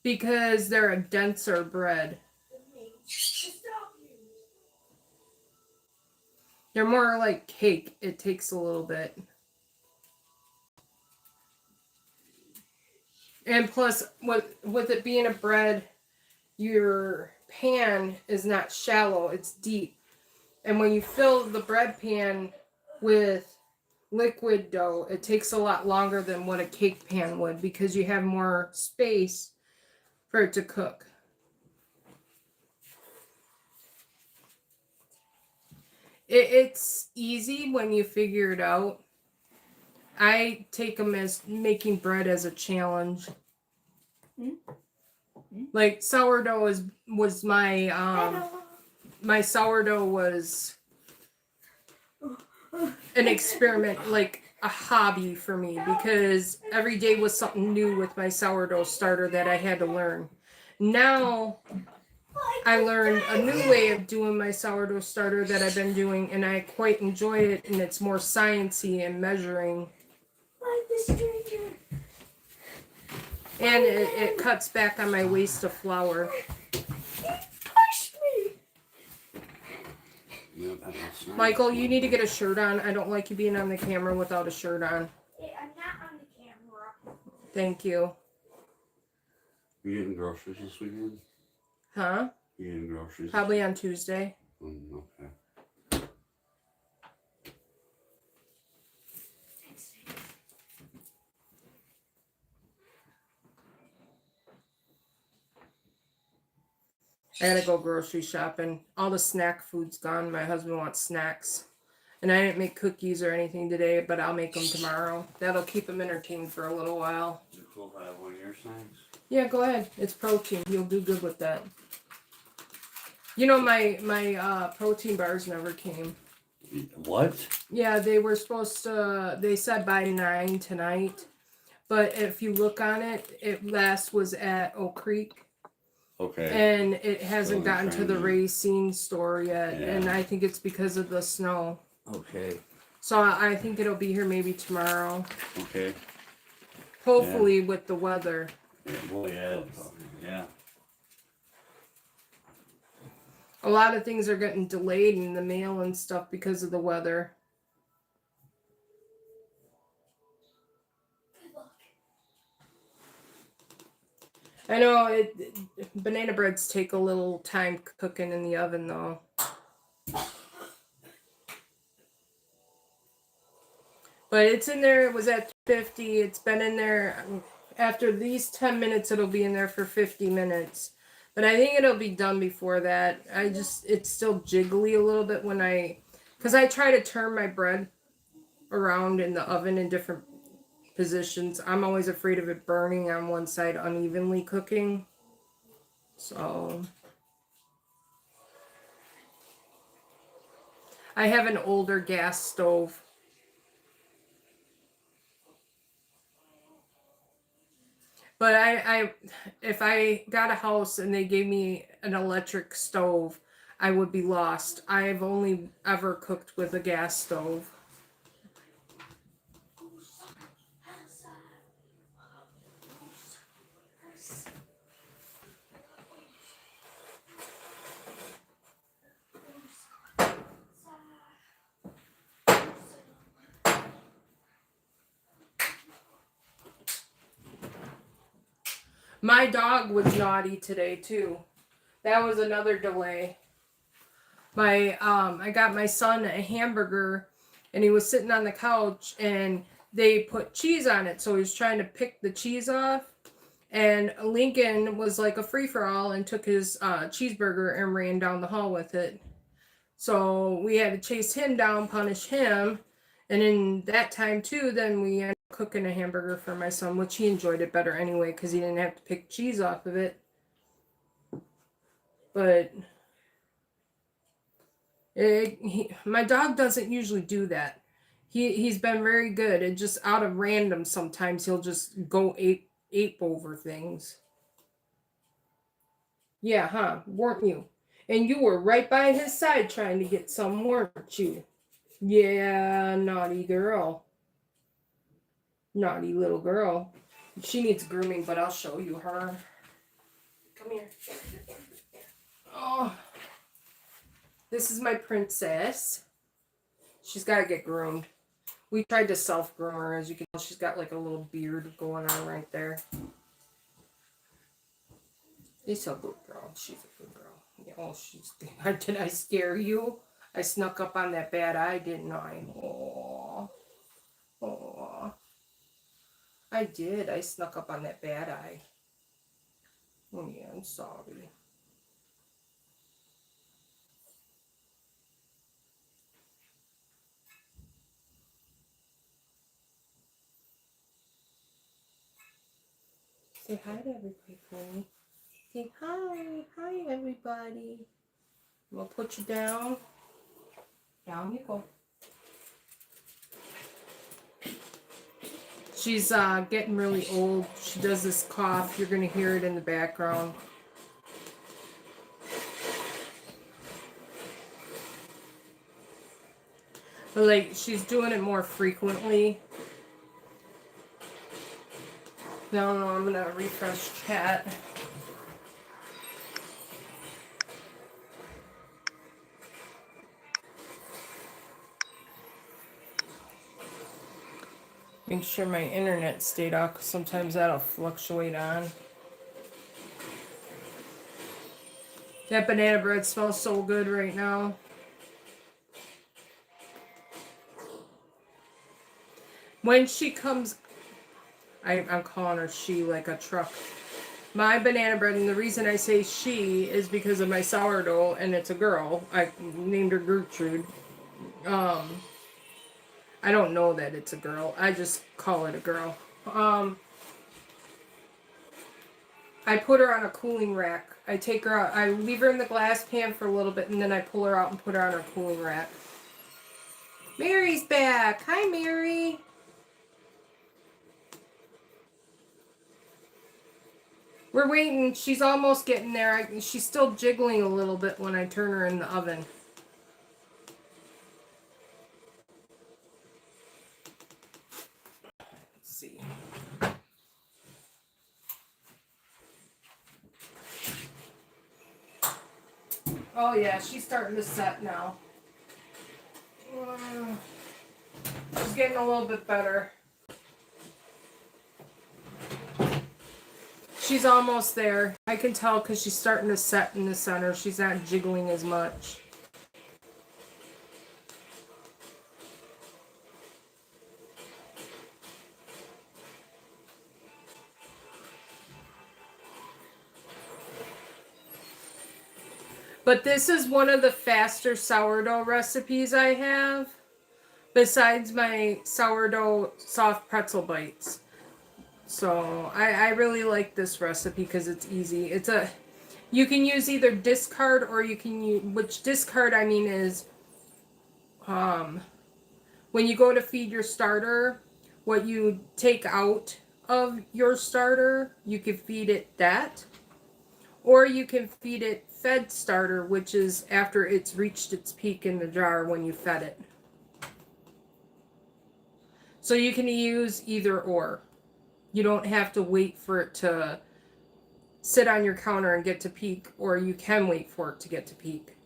because they're a denser bread. They're more like cake. It takes a little bit. And plus, with it being a bread, your pan is not shallow, it's deep. And when you fill the bread pan with liquid dough, it takes a lot longer than what a cake pan would because you have more space for it to cook. It's easy when you figure it out. I take them as making bread as a challenge. Like sourdough was my my sourdough was an experiment, like a hobby for me, because every day was something new with my sourdough starter that I had to learn. Now I learned a new way of doing my sourdough starter that I've been doing, and I quite enjoy it, and it's more sciencey and measuring. And it cuts back on my waste of flour. Michael, you need to get a shirt on. I don't like you being on the camera without a shirt on. I'm not on the camera. Thank you. You getting groceries this weekend? Huh? You getting groceries? Probably on Tuesday. Okay. I gotta go grocery shopping. All the snack food's gone. My husband wants snacks. And I didn't make cookies or anything today, but I'll make them tomorrow. That'll keep him entertained for a little while. Is it cool if I have one of your snacks? Yeah, go ahead. It's protein. You'll do good with that. You know, my protein bars never came. What? Yeah, they were supposed to, they said by 9 tonight. But if you look on it, it last was at Oak Creek. Okay. And it hasn't So gotten to the Racine store yet. Yeah. And I think it's because of the snow. Okay. So I think it'll be here maybe tomorrow. Okay. Hopefully with the weather. Yeah, well, yeah. Yeah. A lot of things are getting delayed in the mail and stuff because of the weather. I know banana breads take a little time cooking in the oven though. But it's in there. It was at 50. It's been in there. After these 10 minutes, it'll be in there for 50 minutes. But I think it'll be done before that. It's still jiggly a little bit because I try to turn my bread around in the oven in different positions. I'm always afraid of it burning on one side, unevenly cooking. So I have an older gas stove. But if I got a house and they gave me an electric stove, I would be lost. I've only ever cooked with a gas stove. My dog was naughty today too. That was another delay. I got my son a hamburger and he was sitting on the couch and they put cheese on it, so he was trying to pick the cheese off. And Lincoln was like a free-for-all and took his cheeseburger and ran down the hall with it. So we had to chase him down, punish him. And in that time too, then we ended up cooking a hamburger for my son, which he enjoyed it better anyway because he didn't have to pick cheese off of it. But my dog doesn't usually do that. He's been very good. It just out of random sometimes he'll just go ape over things. Yeah, huh? Weren't you? And you were right by his side trying to get some, weren't you? Yeah, naughty girl. Naughty little girl. She needs grooming, but I'll show you her. Come here. Oh. This is my princess. She's got to get groomed. We tried to self-groom her. As you can tell, she's got like a little beard going on right there. She's a good girl. She's a good girl. Yeah, oh, did I scare you? I snuck up on that bad eye, didn't I? Oh. Oh. I did. I snuck up on that bad eye. Oh, yeah, I'm sorry. Say hi to everybody. Say hi. Hi, everybody. We'll put you down. Down you go. She's getting really old. She does this cough. You're going to hear it in the background. But like, she's doing it more frequently. No, I'm going to refresh chat. Make sure my internet stayed off, because sometimes that'll fluctuate on. That banana bread smells so good right now. When she comes, I'm calling her she like a truck. My banana bread, and the reason I say she is because of my sourdough, and it's a girl. I named her Gertrude. I don't know that it's a girl. I just call it a girl. I put her on a cooling rack. I take her out. I leave her in the glass pan for a little bit, and then I pull her out and put her on her cooling rack. Mary's back. Hi, Mary. We're waiting. She's almost getting there. She's still jiggling a little bit when I turn her in the oven. Let's see. Oh yeah, she's starting to set now. She's getting a little bit better. she's almost there. I can tell because she's starting to set in the center. She's not jiggling as much. But this is one of the faster sourdough recipes I have, besides my sourdough soft pretzel bites. So I really like this recipe because it's easy. You can use either discard or you can use, which discard I mean is, when you go to feed your starter, what you take out of your starter, you can feed it that. Or you can feed it fed starter, which is after it's reached its peak in the jar when you fed it. So you can use either or. You don't have to wait for it to sit on your counter and get to peak, or you can wait for it to get to peak.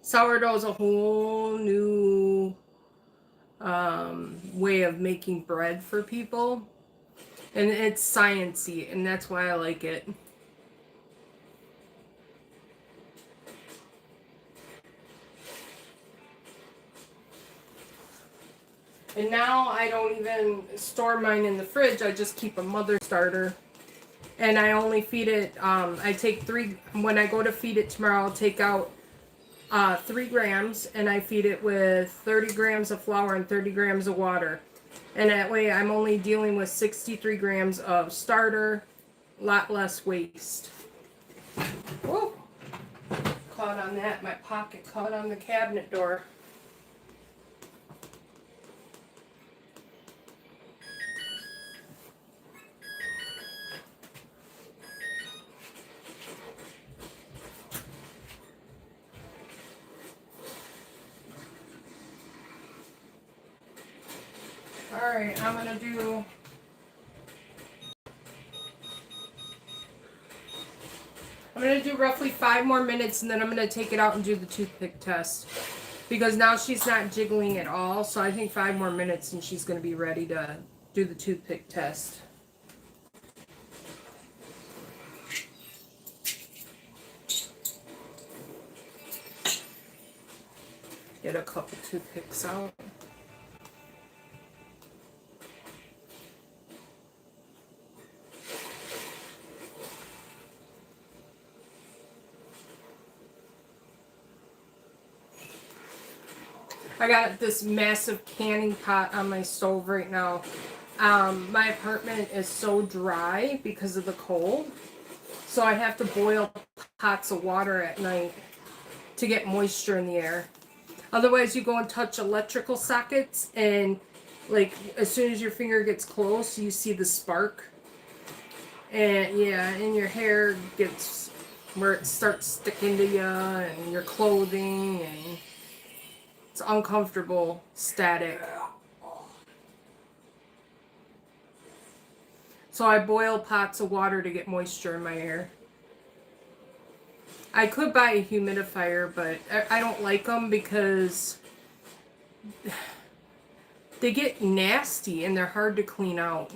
Sourdough is a whole new way of making bread for people. And it's sciencey, and that's why I like it. And now I don't even store mine in the fridge. I just keep a mother starter. And I only feed it, I take when I go to feed it tomorrow, I'll take out 3 grams, and I feed it with 30 grams of flour and 30 grams of water. And that way I'm only dealing with 63 grams of starter, a lot less waste. Whoa! Caught on that, my pocket caught on the cabinet door. Alright, I'm gonna do roughly 5 more minutes, and then I'm gonna take it out and do the toothpick test. Because now she's not jiggling at all, so I think 5 more minutes and she's gonna be ready to do the toothpick test. Get a couple toothpicks out. I got this massive canning pot on my stove right now. My apartment is so dry because of the cold, so I have to boil pots of water at night to get moisture in the air. Otherwise, you go and touch electrical sockets, and like as soon as your finger gets close, you see the spark. And yeah, and your hair gets where it starts sticking to you, and your clothing, and it's uncomfortable static. So I boil pots of water to get moisture in my hair. I could buy a humidifier, but I don't like them because they get nasty and they're hard to clean out.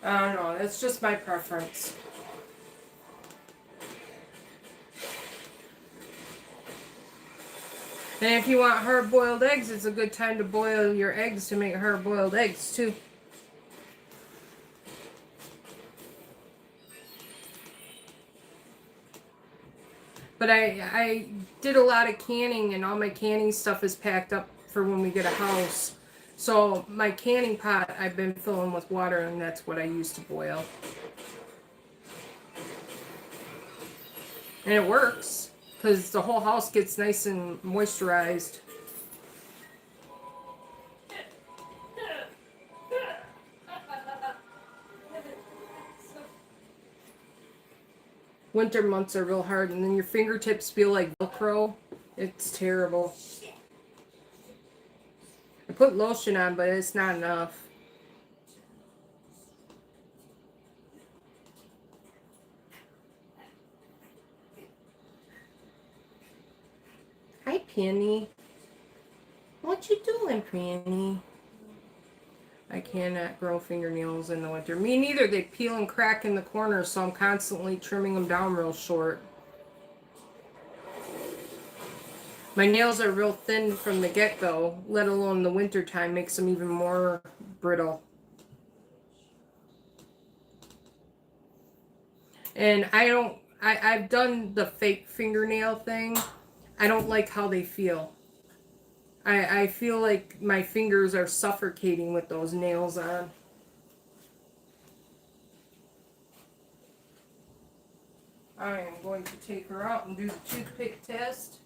I don't know, that's just my preference. And if you want hard-boiled eggs, it's a good time to boil your eggs to make hard-boiled eggs, too. But I did a lot of canning, and all my canning stuff is packed up for when we get a house. So my canning pot, I've been filling with water, and that's what I use to boil. And it works, because the whole house gets nice and moisturized. Winter months are real hard, and then your fingertips feel like Velcro. It's terrible. I put lotion on, but it's not enough. Hi, Penny. Look What you doing, Franny? I cannot grow fingernails in the winter. Me neither. They peel and crack in the corners, so I'm constantly trimming them down real short. My nails are real thin from the get-go, let alone the winter time makes them even more brittle. And I've done the fake fingernail thing. I don't like how they feel. I feel like my fingers are suffocating with those nails on. I am going to take her out and do the toothpick test.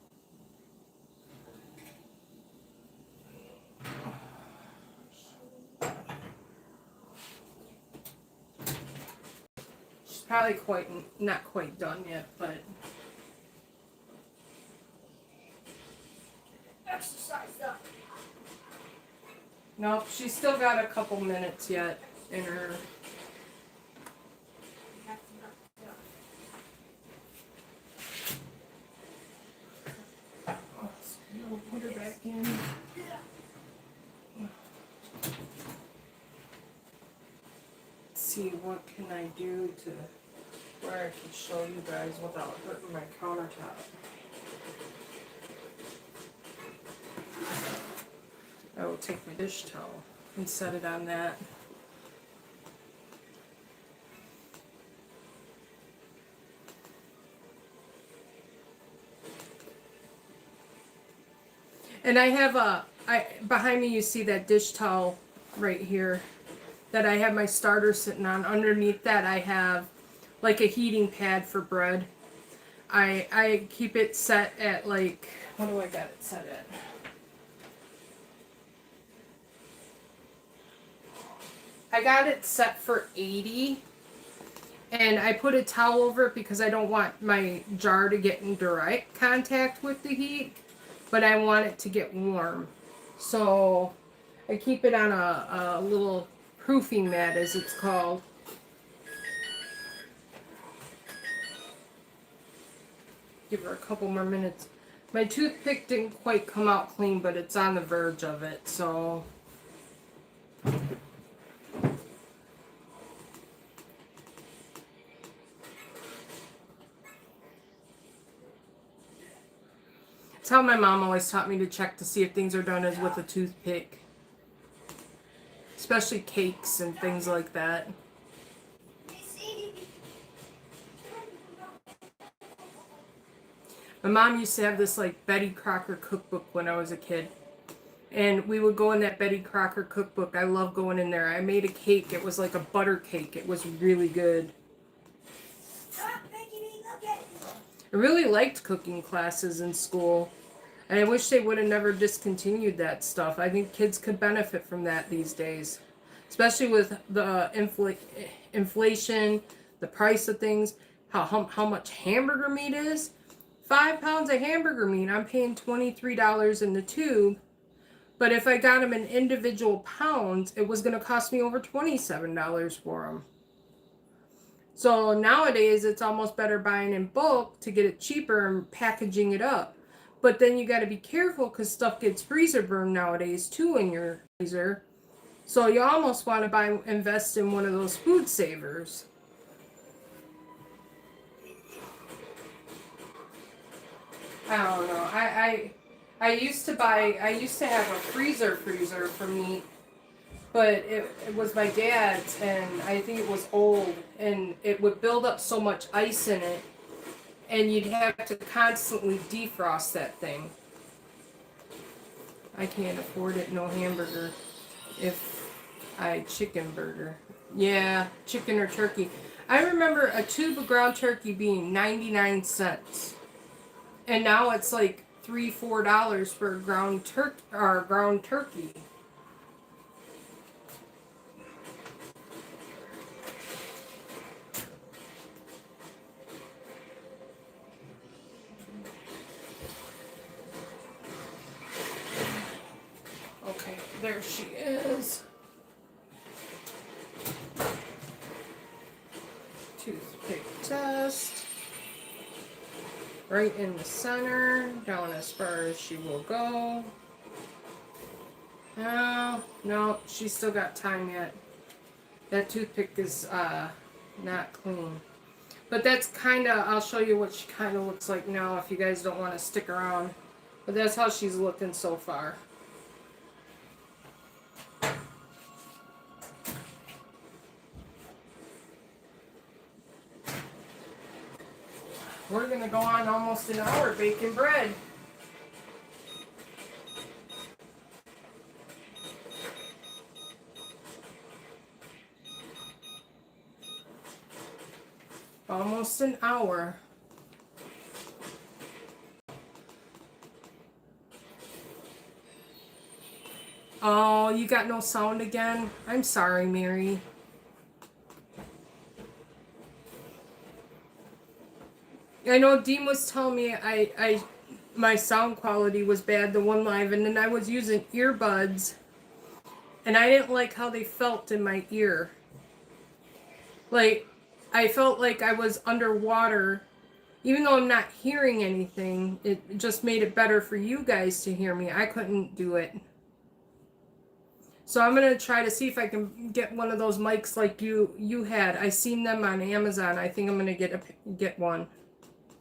She's probably not quite done yet, but Exercise done. nope, she's still got a couple minutes yet in her. We'll put her back in. Let's see, what can I do to where I can show you guys without hurting my countertop. I will take my dish towel and set it on that. And I have behind me you see that dish towel right here that I have my starter sitting on. Underneath that I have like a heating pad for bread. I keep it set at like, what do I got it set at? I got it set for 80, and I put a towel over it because I don't want my jar to get in direct contact with the heat, but I want it to get warm. So I keep it on a little proofing mat, as it's called. Give her a couple more minutes. My toothpick didn't quite come out clean, but it's on the verge of it, so. That's how my mom always taught me to check to see if things are done, is with a toothpick. Especially cakes and things like that. My mom used to have this like Betty Crocker cookbook when I was a kid. And we would go in that Betty Crocker cookbook. I love going in there. I made a cake. It was like a butter cake. It was really good. I really liked cooking classes in school. And I wish they would have never discontinued that stuff. I think kids could benefit from that these days. Especially with the inflation, the price of things, how much hamburger meat is. 5 pounds of hamburger meat, I'm paying $23 in the tube. But if I got them in individual pounds, it was going to cost me over $27 for them. So nowadays, it's almost better buying in bulk to get it cheaper and packaging it up. But then you got to be careful because stuff gets freezer burned nowadays too in your freezer. So you almost want to invest in one of those food savers. I don't know. I used to have a freezer for meat, but it was my dad's, and I think it was old, and it would build up so much ice in it, and you'd have to constantly defrost that thing. I can't afford it, no hamburger. If I chicken burger. Yeah, chicken or turkey. I remember a tube of ground turkey being 99 cents. And now it's like $3-4 for a ground turkey. Okay, there she is. Toothpick test. Right in the center, down as far as she will go. No, she's still got time yet. That toothpick is not clean. But that's kind of, I'll show you what she kind of looks like now if you guys don't want to stick around. But that's how she's looking so far. We're going to go on almost an hour baking bread. Almost an hour. Oh, you got no sound again? I'm sorry, Mary. I know Dean was telling me my sound quality was bad the one live, and then I was using earbuds, and I didn't like how they felt in my ear. Like, I felt like I was underwater. Even though I'm not hearing anything, it just made it better for you guys to hear me. I couldn't do it. So I'm going to try to see if I can get one of those mics like you had. I seen them on Amazon. I think I'm going to get one.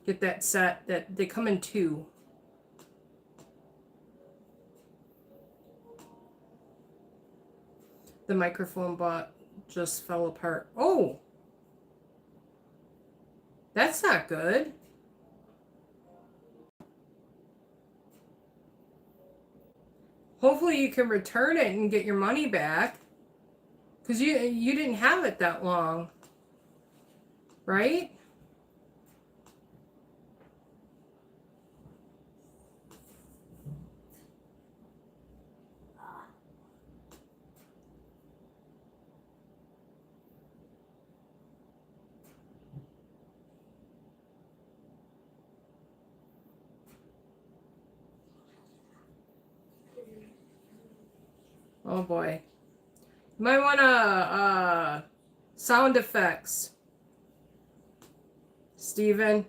Get that set. That they come in 2. The microphone bot just fell apart. Oh! That's not good. Hopefully you can return it and get your money back. Because you didn't have it that long. Right? Oh boy. You might want to, sound effects. Steven.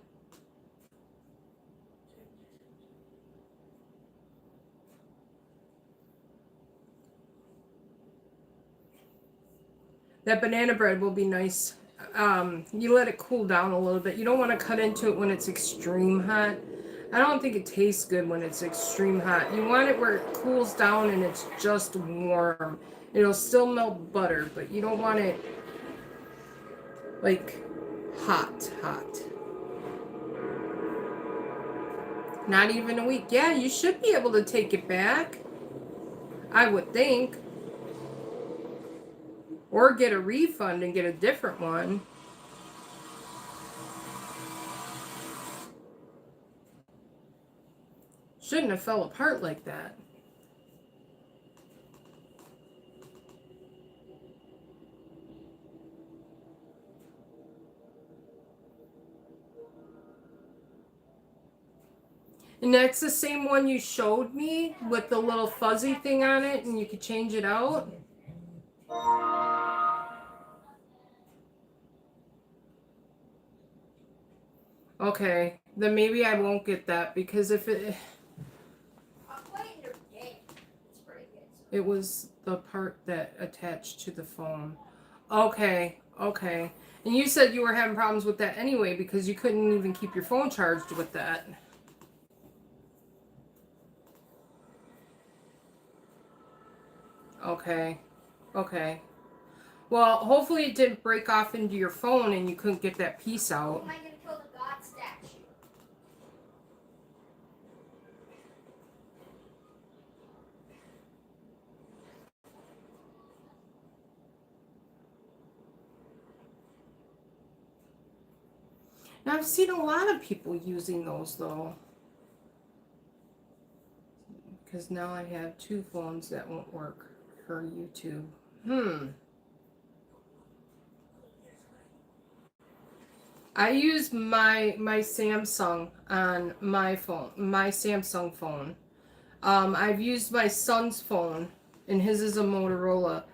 That banana bread will be nice. You let it cool down a little bit. You don't want to cut into it when it's extreme hot. I don't think it tastes good when it's extreme hot. You want it where it cools down and it's just warm. It'll still melt butter, but you don't want it like hot. Not even a week. Yeah, you should be able to take it back. I would think. Or get a refund and get a different one. Shouldn't have fell apart like that. And that's the same one you showed me with the little fuzzy thing on it and you could change it out. Okay, then maybe I won't get that because if it... I'm playing your game. It's pretty good. It was the part that attached to the phone. Okay. And you said you were having problems with that anyway because you couldn't even keep your phone charged with that. Okay. Well, hopefully it didn't break off into your phone and you couldn't get that piece out. Am I going to kill the god statue? Now, I've seen a lot of people using those though. Because now I have 2 phones that won't work for YouTube. I use my Samsung on my phone, my Samsung phone. I've used my son's phone, and his is a Motorola.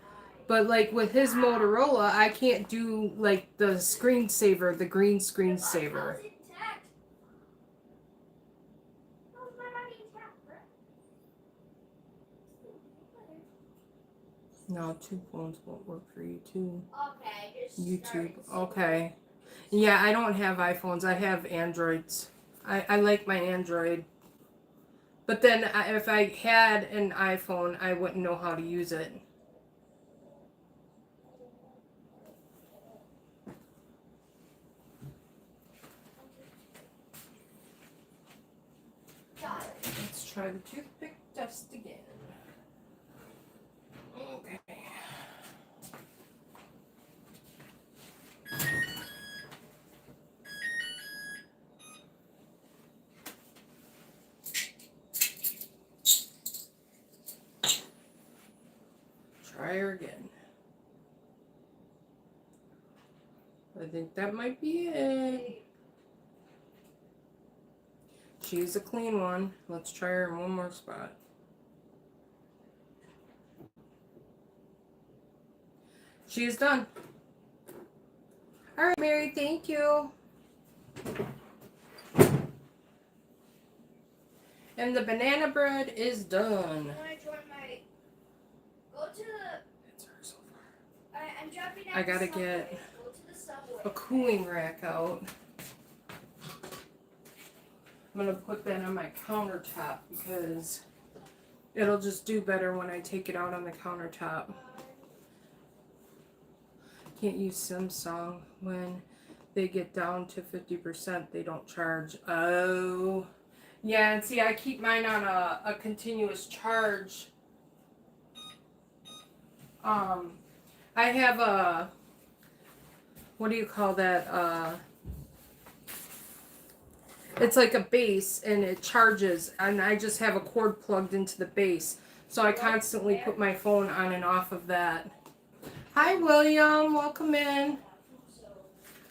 But like with his Motorola, I can't do like the screensaver, the green screensaver. No, two phones won't work for you too. Okay, just YouTube. start. Okay. Yeah, I don't have iPhones. I have Androids. I like my Android. But then if I had an iPhone, I wouldn't know how to use it. Got it. Let's try the toothpick test again. Okay. Try her again. I think that might be it. She's a clean one. Let's try her in one more spot. She is done. All right, Mary, thank you. And the banana bread is done. When I join my, go to the. It's her so far. I'm dropping out. I gotta the subway. get Go to the subway. a cooling rack out. I'm gonna put that on my countertop because it'll just do better when I take it out on the countertop. Can't use Samsung when they get down to 50%. They don't charge. Oh, yeah. And see, I keep mine on a continuous charge. I have a, what do you call that? It's like a base and it charges, and I just have a cord plugged into the base. So I constantly put my phone on and off of that. Hi, William. Welcome in.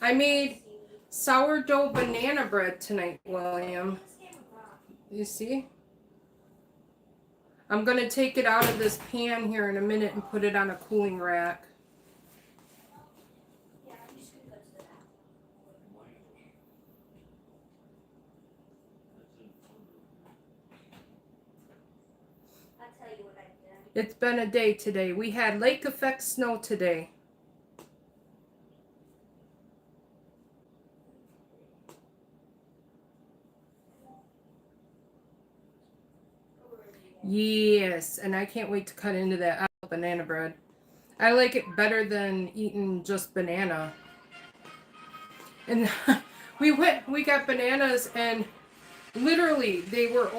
I made sourdough banana bread tonight, William. You see? I'm going to take it out of this pan here in a minute and put it on a cooling rack. Yeah, I'm just gonna go to the bathroom. I'll tell you what I've done. It's been a day today. We had lake effect snow today. Yes, and I can't wait to cut into that banana bread. I like it better than eating just banana. And we got bananas, and literally they were a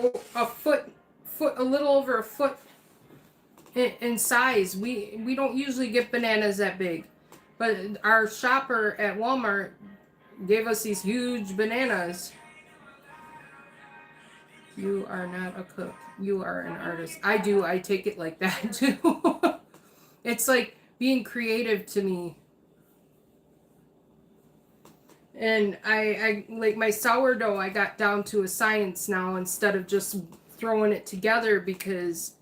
little over a foot in size. We don't usually get bananas that big, but our shopper at Walmart gave us these huge bananas. You are not a cook. You are an artist. I do. I take it like that too. It's like being creative to me. And I like my sourdough, I got down to a science now instead of just throwing it together because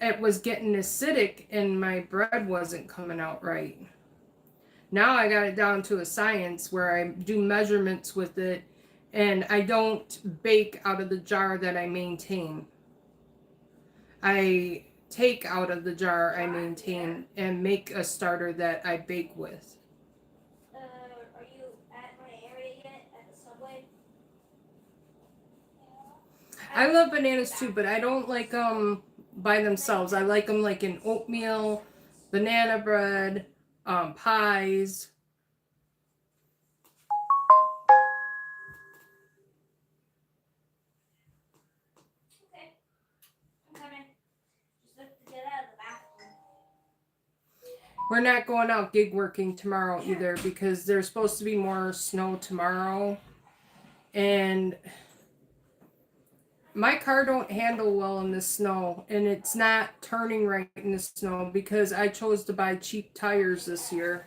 it was getting acidic and my bread wasn't coming out right. Now I got it down to a science where I do measurements with it. And I don't bake out of the jar that I maintain. I take out of the jar I maintain and make a starter that I bake with. Are you at my area yet? At the subway? I love bananas too, but I don't like them by themselves. I like them like in oatmeal, banana bread, pies. Okay. I'm coming. Just have to get out of the bathroom. We're not going out gig working tomorrow either because there's supposed to be more snow tomorrow. And my car don't handle well in the snow, and it's not turning right in the snow because I chose to buy cheap tires this year.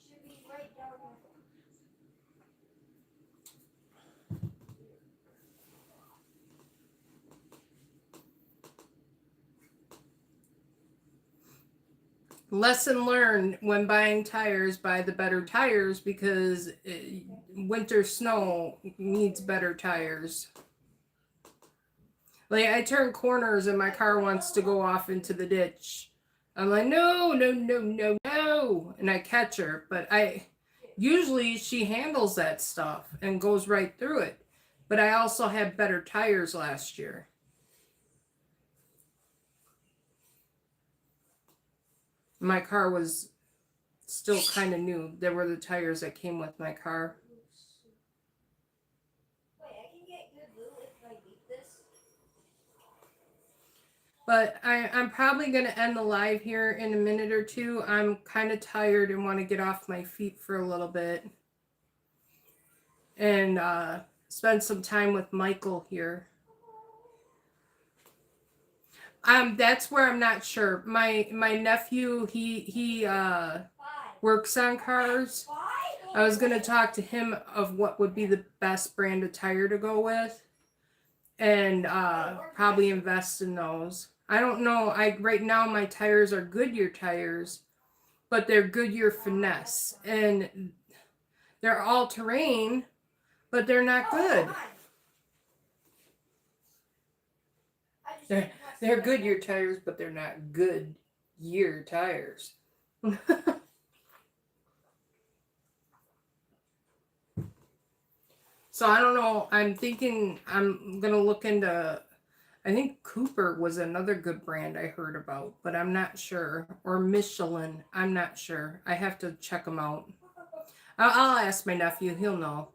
Should be right down there. Lesson learned when buying tires, buy the better tires because winter snow needs better tires. Like, I turn corners and my car wants to go off into the ditch. I'm like, no, no, no, no, no. And I catch her. But usually she handles that stuff and goes right through it. But I also had better tires last year. My car was still kind of new. There were the tires that came with my car. Wait, I can get good loot if I beat this? But I'm probably going to end the live here in a minute or two. I'm kind of tired and want to get off my feet for a little bit. And spend some time with Michael here. That's where I'm not sure. My nephew, he works on cars. I was going to talk to him of what would be the best brand of tire to go with. And probably invest in those. I don't know. Right now my tires are Goodyear tires, but they're Goodyear Finesse, and they're all terrain, but they're not good. They're Goodyear tires, but they're not Goodyear tires. So I don't know. I'm thinking I'm gonna look into. I think Cooper was another good brand I heard about, but I'm not sure. Or Michelin, I'm not sure. I have to check them out. I'll ask my nephew. He'll know.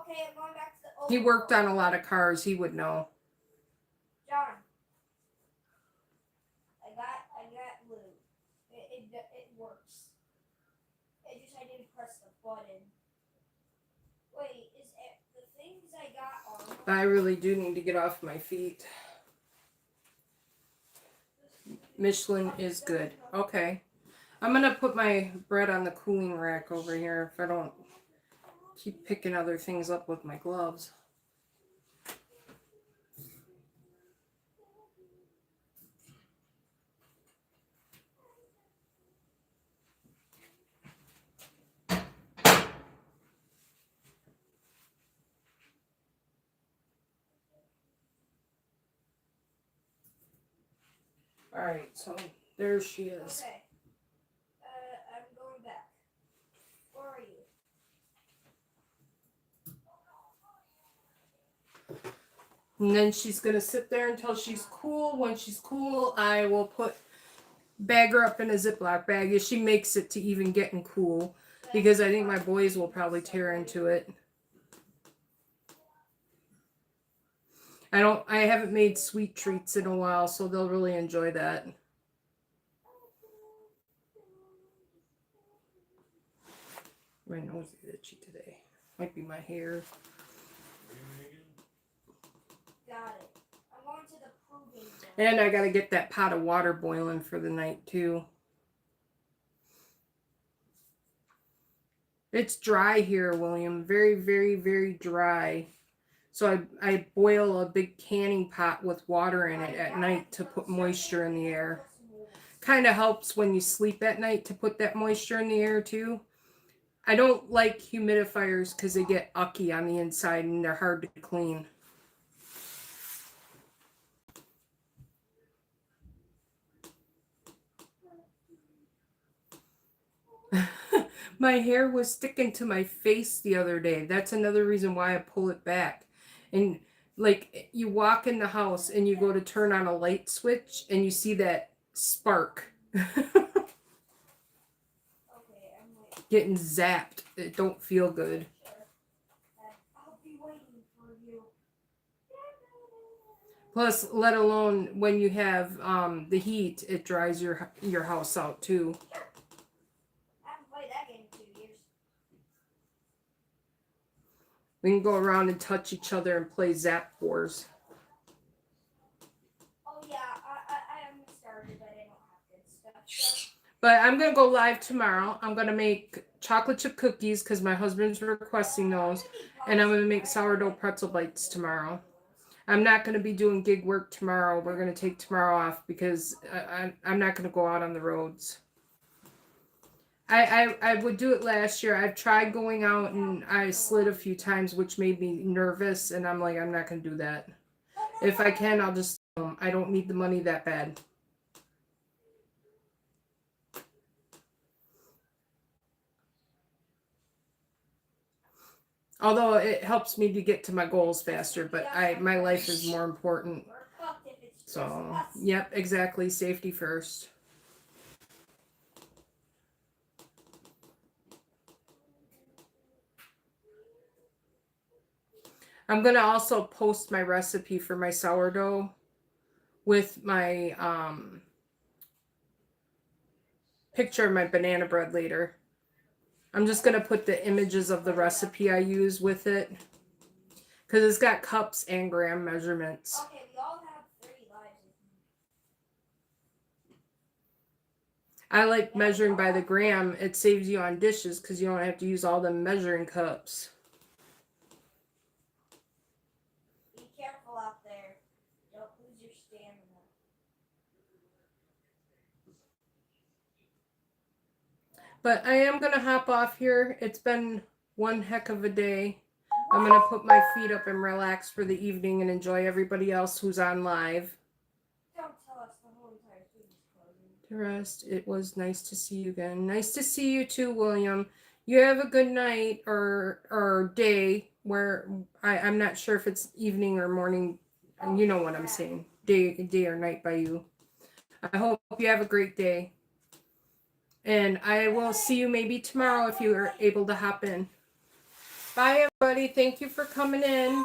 Okay, I'm going back to the old He worked on a lot of cars. He would know. John. I got blue. It works. I didn't press the button. Wait, is it the things I got on? I really do need to get off my feet. Michelin is good. Okay. I'm going to put my bread on the cooling rack over here if I don't keep picking other things up with my gloves. All right, so there she is. Okay. I'm going back. Where are you? And then she's going to sit there until she's cool. When she's cool, I will bag her up in a Ziploc bag if she makes it to even getting cool. Because I think my boys will probably tear into it. I haven't made sweet treats in a while, so they'll really enjoy that. My nose is itchy today. Might be my hair. Got it. I'm going to the proving ground. And I gotta get that pot of water boiling for the night too. It's dry here, William. Very, very, very dry. So I boil a big canning pot with water in it at night to put moisture in the air. Kind of helps when you sleep at night to put that moisture in the air too. I don't like humidifiers because they get ucky on the inside and they're hard to clean. My hair was sticking to my face the other day. That's another reason why I pull it back. And like you walk in the house and you go to turn on a light switch and you see that spark. Getting zapped. It don't feel good. I'll be waiting for you. Plus, let alone when you have the heat, it dries your house out too. I haven't played that game in 2 years. We can go around and touch each other and play Zap Wars. Oh yeah, I haven't started, but I don't have good stuff. So. But I'm going to go live tomorrow. I'm going to make chocolate chip cookies because my husband's requesting those. And I'm going to make sourdough pretzel bites tomorrow. I'm not going to be doing gig work tomorrow. We're going to take tomorrow off because I'm not going to go out on the roads. I would do it last year. I've tried going out and I slid a few times, which made me nervous. And I'm like, I'm not going to do that. If I can, I'll just, I don't need the money that bad. Although it helps me to get to my goals faster, but my life is more important. We're fucked if it's just So, us. yep, exactly. Safety first. I'm going to also post my recipe for my sourdough with my picture of my banana bread later. I'm just going to put the images of the recipe I use with it. Because it's got cups and gram measurements. Okay, we all have 3 lives. I like measuring by the gram. It saves you on dishes because you don't have to use all the measuring cups. Be careful out there. Don't lose your stamina. But I am going to hop off here. It's been one heck of a day. I'm going to put my feet up and relax for the evening and enjoy everybody else who's on live. Don't tell us the whole entire thing is closing. The rest, it was nice to see you again. Nice to see you too, William. You have a good night or day where I'm not sure if it's evening or morning. You know what I'm saying. Day or night by you. I hope you have a great day. And I will see you maybe tomorrow if you are able to hop in. Bye, everybody. Thank you for coming in.